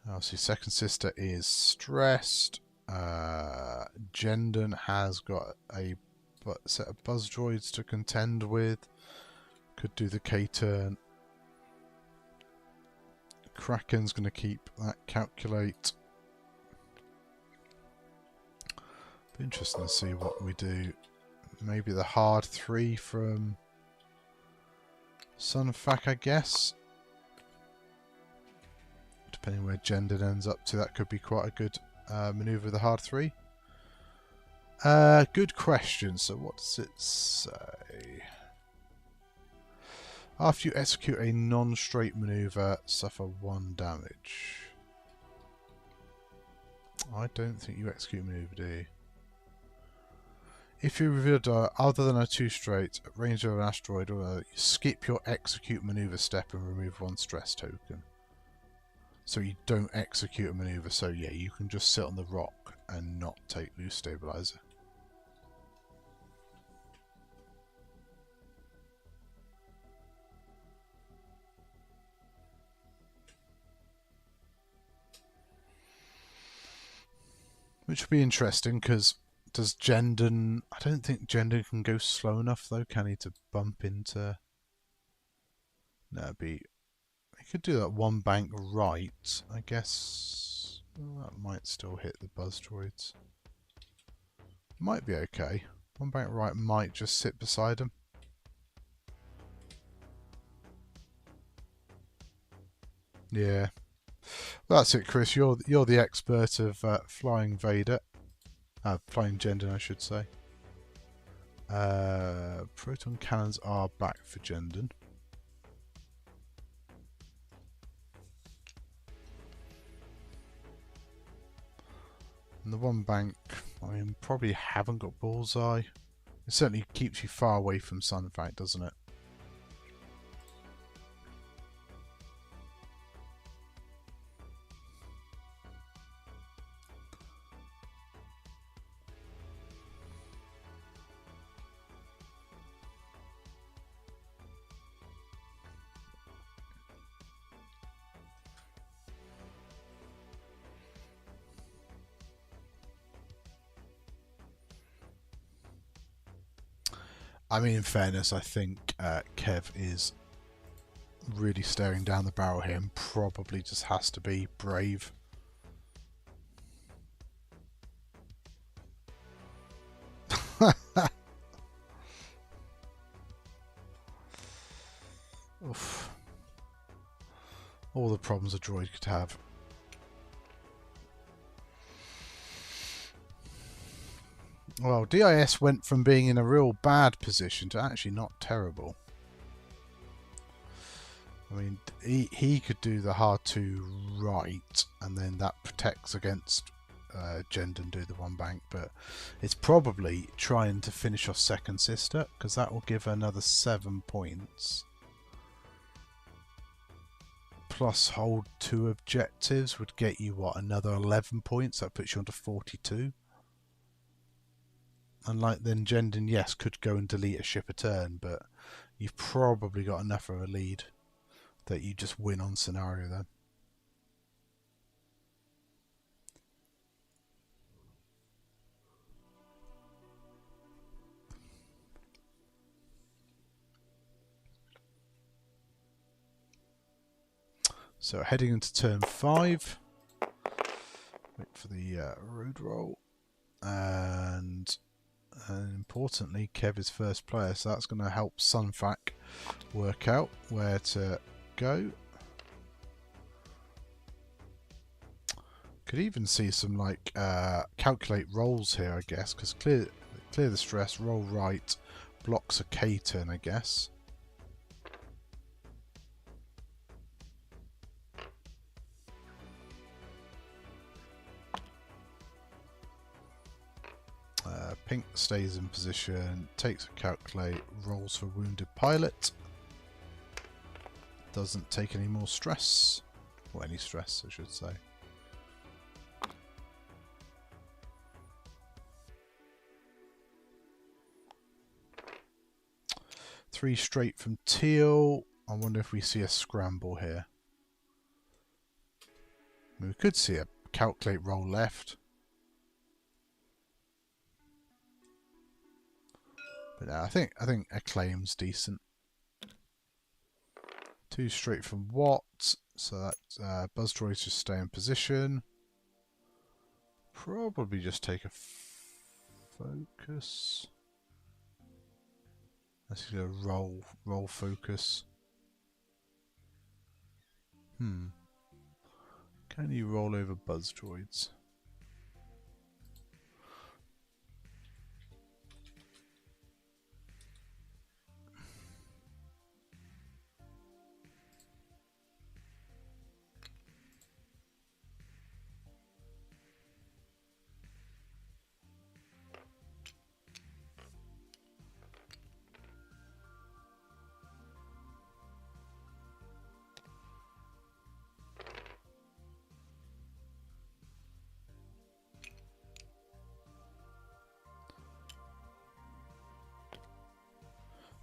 Obviously, second sister is stressed. Jendon has got a set of buzz droids to contend with. Could do the K-turn. Kraken's going to keep that calculate. Be interesting to see what we do. Maybe the hard 3 from Sunfac, I guess. Depending where Jendon ends up to, that could be quite a good manoeuvre with the hard 3. Good question. So what does it say? After you execute a non-straight manoeuvre, suffer 1 damage. I don't think you execute a manoeuvre, do you? If you reveal a die other than a 2 straight, range of an asteroid, or you skip your execute manoeuvre step and remove 1 stress token. So you don't execute a manoeuvre, so yeah, you can just sit on the rock and not take loose stabilizer. Which would be interesting, because does Jendon... I don't think Jendon can go slow enough, though, can he, to bump into... No, it'd be... He could do that 1 bank right, I guess. Well, that might still hit the buzz droids. Might be okay. 1 bank right might just sit beside him. Yeah. That's it, Chris. You're the expert of flying Vader. Flying Jendon, I should say. Proton cannons are back for Jendon. And the 1 bank, I mean, probably haven't got bullseye. It certainly keeps you far away from Sunfac, doesn't it? I mean, in fairness, I think Kev is really staring down the barrel here and probably just has to be brave. Oof. All the problems a droid could have. Well, DIS went from being in a real bad position to actually not terrible. I mean, he could do the hard 2 right, and then that protects against Jendon do the 1 bank, but it's probably trying to finish off second sister, because that will give another 7 points. Plus hold 2 objectives would get you, what, another 11 points? That puts you onto 42. Unlike then Jendon, yes, could go and delete a ship a turn, but you've probably got enough of a lead that you just win on scenario then. So heading into turn 5. Wait for the road roll. And importantly, Kev is first player, so that's going to help Sunfac work out where to go. Could even see some like calculate rolls here, I guess, because clear the stress, roll right, blocks a K-turn, I guess. Pink stays in position, takes a calculate, rolls for wounded pilot. Doesn't take any more stress. or any stress, I should say. Three straight from Teal. I wonder if we see a scramble here. I mean, we could see a calculate roll left. But no, I think acclaim's decent. Two straight from Watt, so that Buzz Droids just stay in position. Probably just take a focus. Let's go roll focus. Can you roll over Buzz Droids?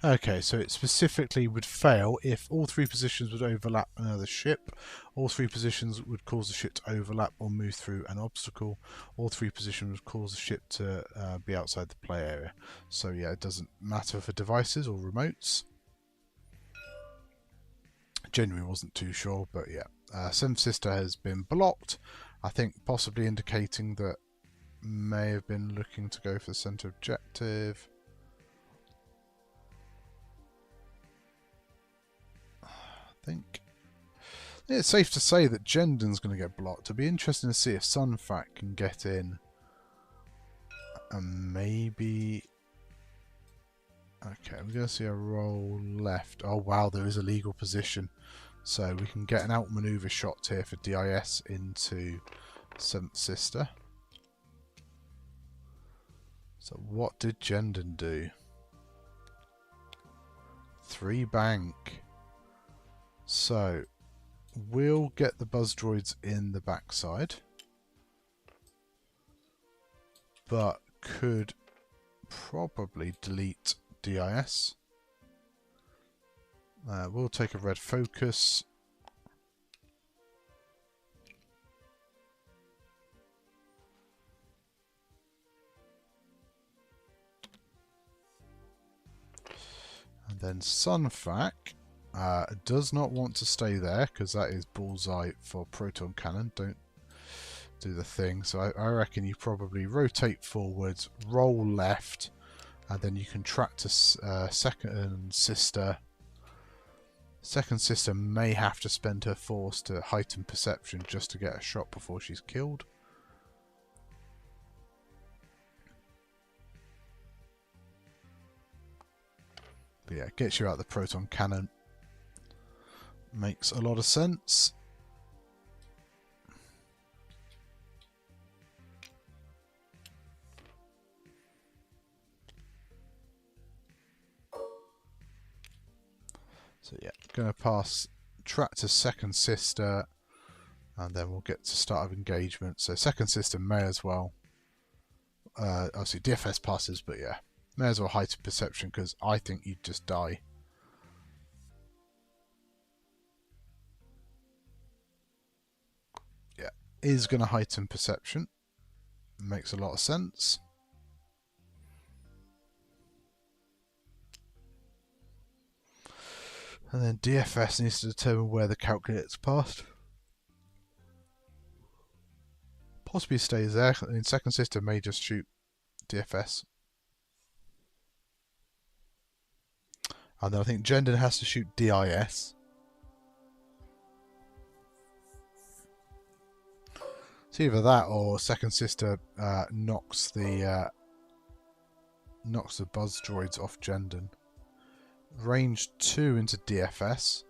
Okay, so it specifically would fail if all three positions would overlap another ship, all three positions would cause the ship to overlap or move through an obstacle, all three positions would cause the ship to be outside the play area. So yeah, it doesn't matter for devices or remotes. Genuinely wasn't too sure, but yeah. Seventh Sister has been blocked, I think possibly indicating that may have been looking to go for the centre objective. I think it's safe to say that Jendon's going to get blocked. It'll be interesting to see if Sunfat can get in. And maybe... Okay, we're going to see a roll left. Oh wow, there is a legal position. So we can get an outmaneuver shot here for DIS into Seventh Sister. So what did Jendon do? 3 bank. So, we'll get the Buzz Droids in the backside, but could probably delete DIS. We'll take a red focus. And then Sunfac does not want to stay there because that is bullseye for proton cannon. Don't do the thing. So I reckon you probably rotate forwards, roll left, and then you can track to second sister. Second sister may have to spend her force to heighten perception just to get a shot before she's killed. But yeah, gets you out the proton cannon. Makes a lot of sense. So yeah, going to pass track to second sister, and then we'll get to start of engagement. So second sister may as well. Obviously DFS passes, but yeah, may as well heighten perception because I think you'd just die. Yeah, is going to heighten perception. Makes a lot of sense. And then DFS needs to determine where the calculator's passed. Possibly stays there. I mean, second sister may just shoot DFS. And then I think Jendon has to shoot DIS. It's either that or second sister knocks the Buzz Droids off Jendon. Range 2 into DFS.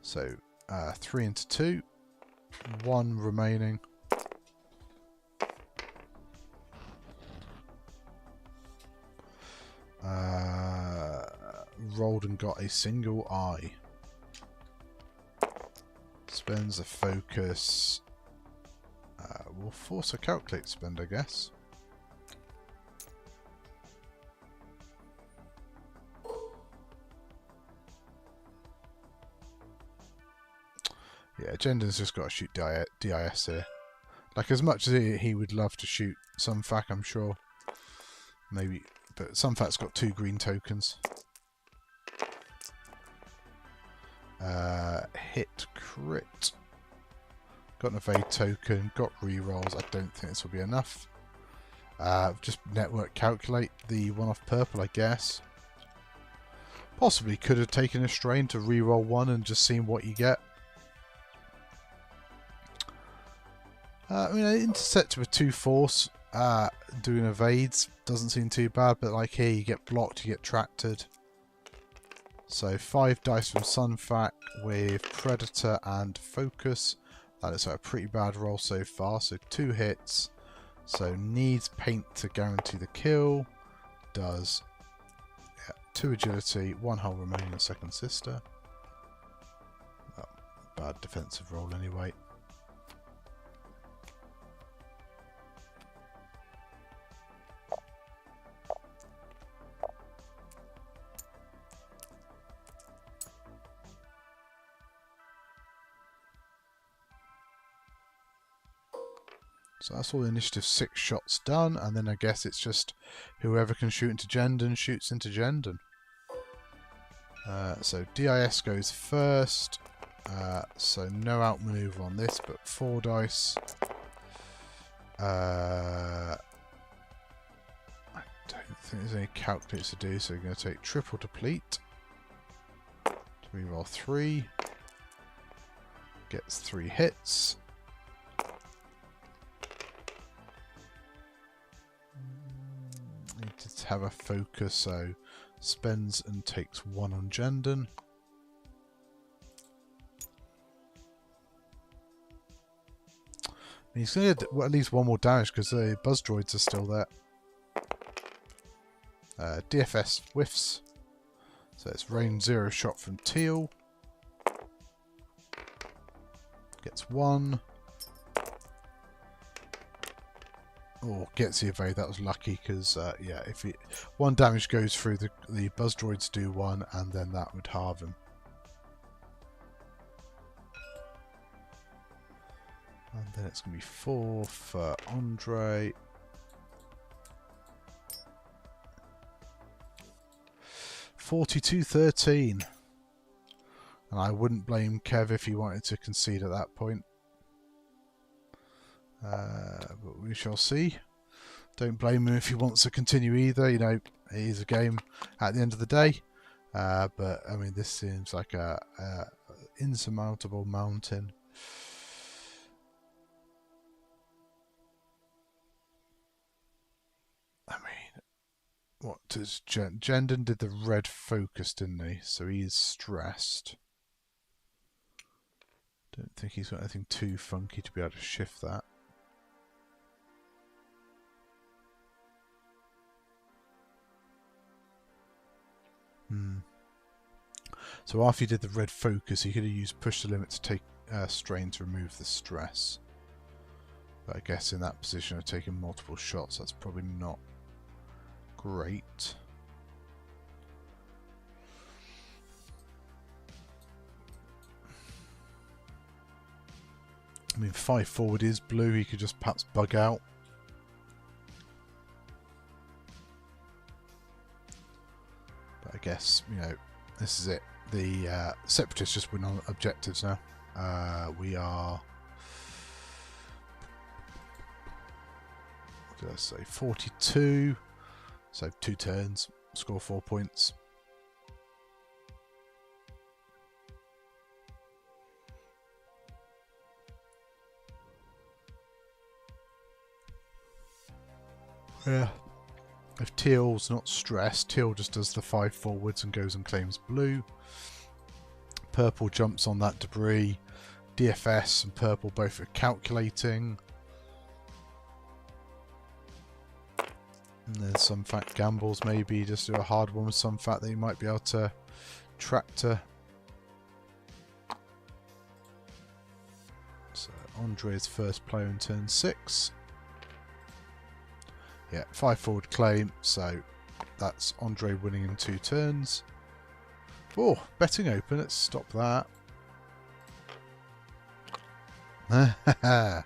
So 3 into 2. 1 remaining. Rolled and got a single eye. spends a focus. We'll force a calculate spend, I guess. Yeah, Jendon's just got to shoot DIS here. Like, as much as he would love to shoot Sunfac, I'm sure. Maybe, but Sunfac's got 2 green tokens. Hit crit. Got an evade token, got rerolls. I don't think this will be enough. Just network calculate the one off purple, I guess. Possibly could have taken a strain to reroll 1 and just seen what you get. I mean, an intercept with 2 force, doing evades doesn't seem too bad, but like here you get blocked, you get tracted. So 5 dice from Sunfac with Predator and Focus. That is a pretty bad roll so far, so 2 hits. So needs paint to guarantee the kill. Does 2 agility, 1 hull remaining in second sister. Oh, bad defensive roll anyway. So that's all the initiative 6 shots done, and then I guess it's just whoever can shoot into Jendon shoots into Jendon. So DIS goes first, so no outmaneuver on this, but 4 dice. I don't think there's any calculates to do, so we're going to take triple deplete. We roll 3, gets 3 hits. Need to have a focus, so spends and takes 1 on Jendon. He's going to get at least 1 more damage because the buzz droids are still there. DFS whiffs. So it's range 0 shot from Teal. Gets 1. Oh, gets the evade. That was lucky because, yeah, if 1 damage goes through, the buzz droids do 1, and then that would halve him. And then it's going to be 4 for Andre. $42-13. And I wouldn't blame Kev if he wanted to concede at that point. But we shall see. Don't blame him if he wants to continue either. You know, it is a game at the end of the day. But I mean, this seems like a insurmountable mountain. I mean, what does Jendon did the red focus, didn't he? So he's stressed. Don't think he's got anything too funky to be able to shift that. So after he did the red focus, he could have used push the limit to take strain to remove the stress. But I guess in that position of taking multiple shots, that's probably not great. I mean, 5 forward is blue. He could just perhaps bug out. But I guess, you know, this is it. The Separatists just win on objectives now. We are, what did I say, 42. So 2 turns, score 4 points. Yeah. If Teal's not stressed, Teal just does the 5 forwards and goes and claims blue. Purple jumps on that debris. DFS and purple both are calculating. And then Sunfac gambles, maybe just do a hard one with Sunfac that he might be able to tractor. Andre is first player in turn 6. Yeah, 5 forward claim, so that's Andre winning in 2 turns. Oh, betting open, let's stop that. Yeah, I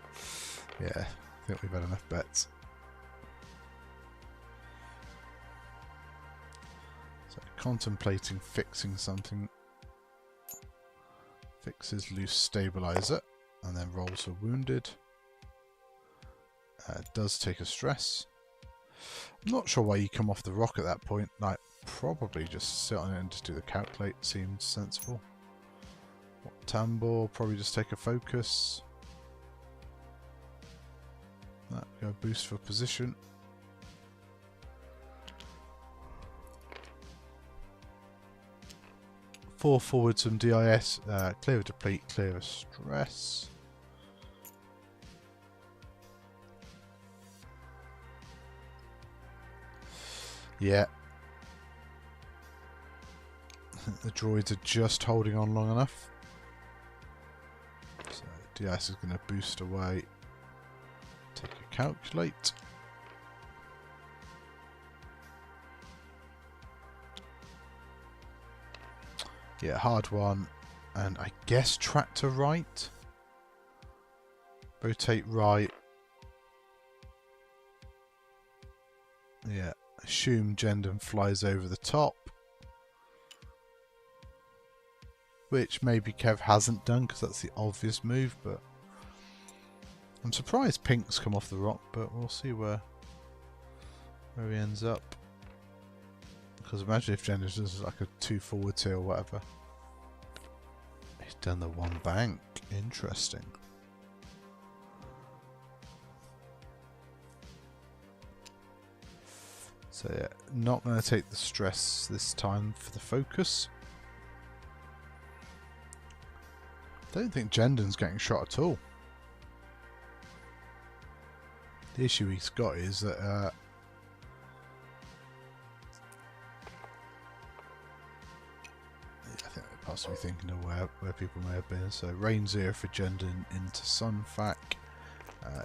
think we've had enough bets. So contemplating fixing something. Fixes loose stabilizer and then rolls for wounded. Does take a stress. I'm not sure why you come off the rock at that point. Like, probably just sit on it and just do the calculate. Seems sensible. Tambor, probably just take a focus. Go boost for position. Four forwards from DIS. Clear of deplete, clear of stress. Yeah. I think the droids are just holding on long enough. So DIS is going to boost away. Take a calculate. Yeah, hard one. And I guess tractor right. Rotate right. Yeah, assume Jendon flies over the top. Which maybe Kev hasn't done because that's the obvious move, but I'm surprised Pink's come off the rock, but we'll see where he ends up. Because imagine if Jendon does like a 2 forwards here or whatever. He's done the 1 bank. Interesting. So yeah, not going to take the stress this time for the focus. Don't think Jendon's getting shot at all. The issue he's got is that I think they're possibly thinking of where people may have been. So rain 0 for Jendon into Sunfac,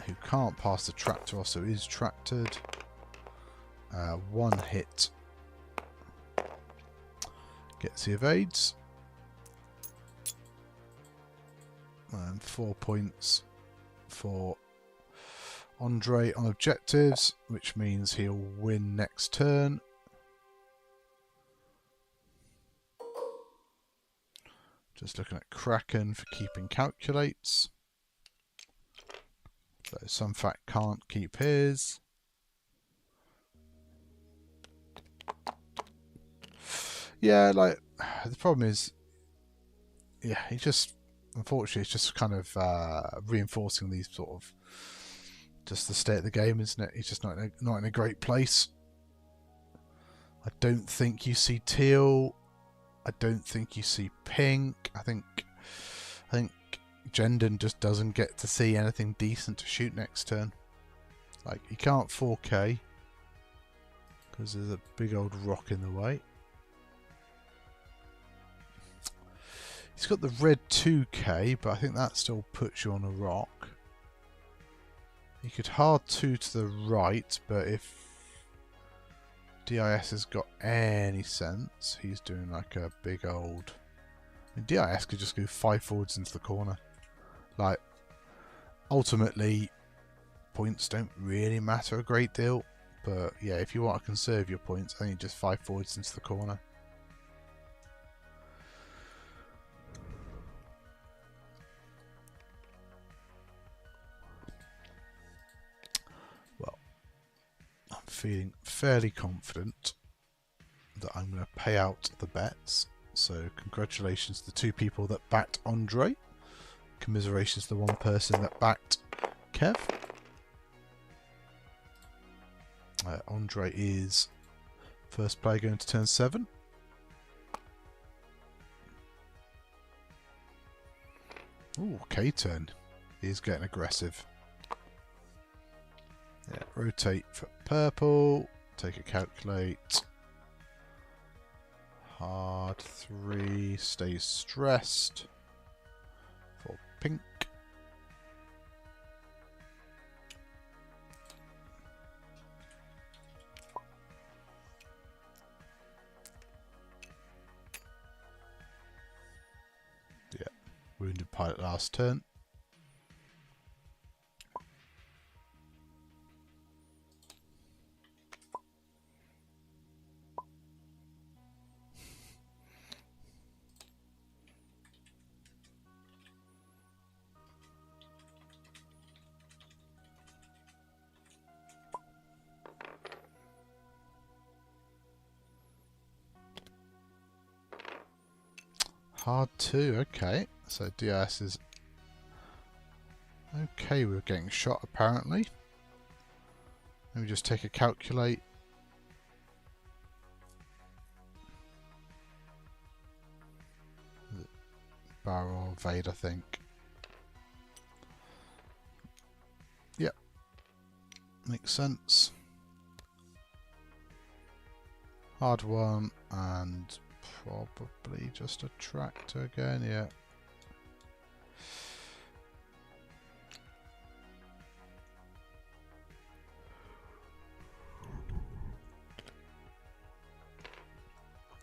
who can't pass the tractor, also is tractored. 1 hit gets the evades, and 4 points for Andre on objectives, which means he'll win next turn. Just looking at Kraken for keeping calculates. So Sunfac can't keep his. Yeah, like, the problem is, yeah, he just, unfortunately, it's just kind of reinforcing these sort of, just the state of the game, isn't it? He's just not in a great place. I don't think you see teal. I don't think you see pink. I think Jendon just doesn't get to see anything decent to shoot next turn. Like, he can't 4K because there's a big old rock in the way. He's got the red 2K, but I think that still puts you on a rock. You could hard 2 to the right, but if DIS has got any sense, he's doing like a big old... I mean, DIS could just go 5 forwards into the corner. Like, ultimately, points don't really matter a great deal, but yeah, if you want to conserve your points, I think just 5 forwards into the corner. Feeling fairly confident that I'm going to pay out the bets. So congratulations to the 2 people that backed Andre. Commiserations to the 1 person that backed Kev. Andre is first player going to turn 7. Ooh, K-turn. He's getting aggressive. Yeah, rotate for purple, take a calculate, hard 3, stays stressed for pink, pilot last turn. Hard 2, okay. So DIS is okay. We're getting shot apparently. Let me just take a calculate. Barrel evade, I think. Yep, makes sense. Hard 1 and probably just a tractor again, yeah.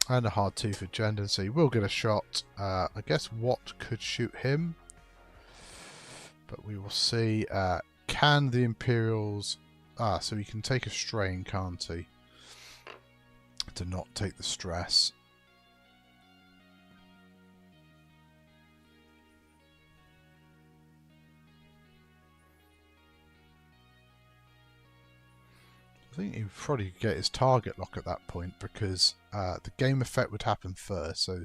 And a hard 2 for Jendon, so he will get a shot. I guess what could shoot him? But we will see. Can the Imperials... so he can take a strain, can't he? To not take the stress. I think he'd probably get his target lock at that point because the game effect would happen first, so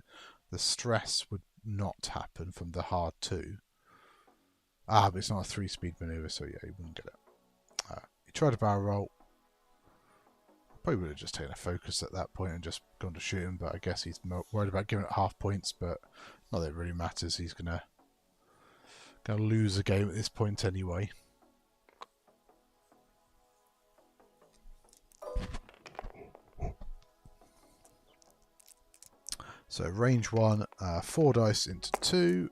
the stress would not happen from the hard 2. But it's not a 3-speed maneuver, so yeah, he wouldn't get it. He tried a barrel roll. Probably would have just taken a focus at that point and just gone to shoot him, but I guess he's worried about giving it half points, but not that it really matters. He's gonna lose the game at this point anyway. So range 1, 4 dice into 2.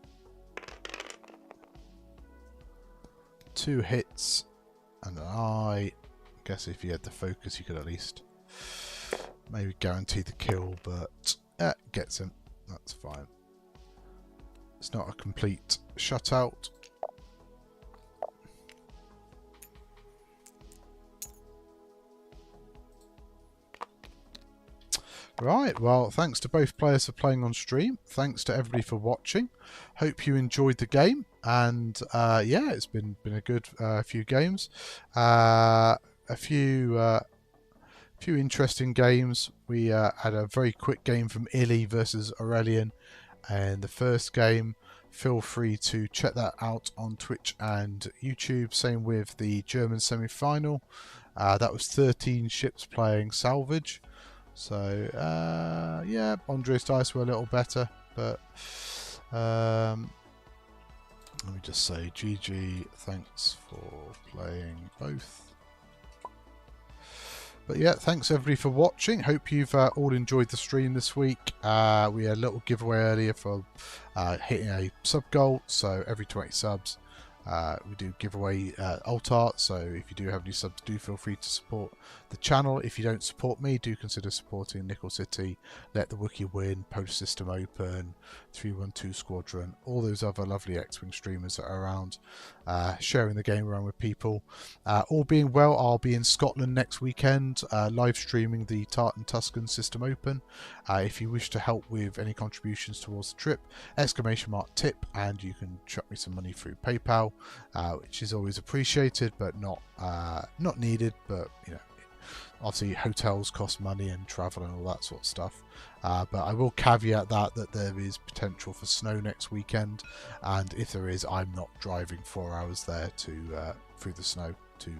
2 hits and an eye. I guess if you had the focus you could at least maybe guarantee the kill, but gets him. That's fine. It's not a complete shutout. Right, well, thanks to both players for playing on stream. Thanks to everybody for watching. Hope you enjoyed the game, and yeah, it's been a good few games. A few interesting games. We had a very quick game from Illy versus Aurelian, and the first game. Feel free to check that out on Twitch and YouTube. Same with the German semi-final. That was 13 ships playing salvage. So, yeah, Andre's dice were a little better, but let me just say GG, thanks for playing both. But yeah, thanks everybody for watching. Hope you've all enjoyed the stream this week. We had a little giveaway earlier for hitting a sub goal, so every 20 subs we do give away alt art, so if you do have any subs, do feel free to support the channel. If you don't support me, do consider supporting Nickel City, Let the Wookiee Win, Post System Open, 312 Squadron, all those other lovely X-Wing streamers that are around, sharing the game around with people. All being well, I'll be in Scotland next weekend, live streaming the Tauntaun Tusken System Open. If you wish to help with any contributions towards the trip, !tip, and you can chuck me some money through PayPal, which is always appreciated, but not needed. But you know, obviously hotels cost money and travel and all that sort of stuff. But I will caveat that there is potential for snow next weekend, and if there is, I'm not driving 4 hours there to through the snow to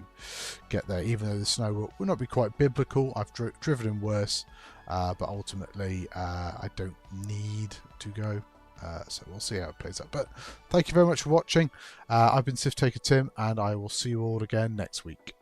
get there. Even though the snow will not be quite biblical, I've driven in worse, but ultimately I don't need to go. So we'll see how it plays out. But thank you very much for watching. I've been Sith Taker Tim, and I will see you all again next week.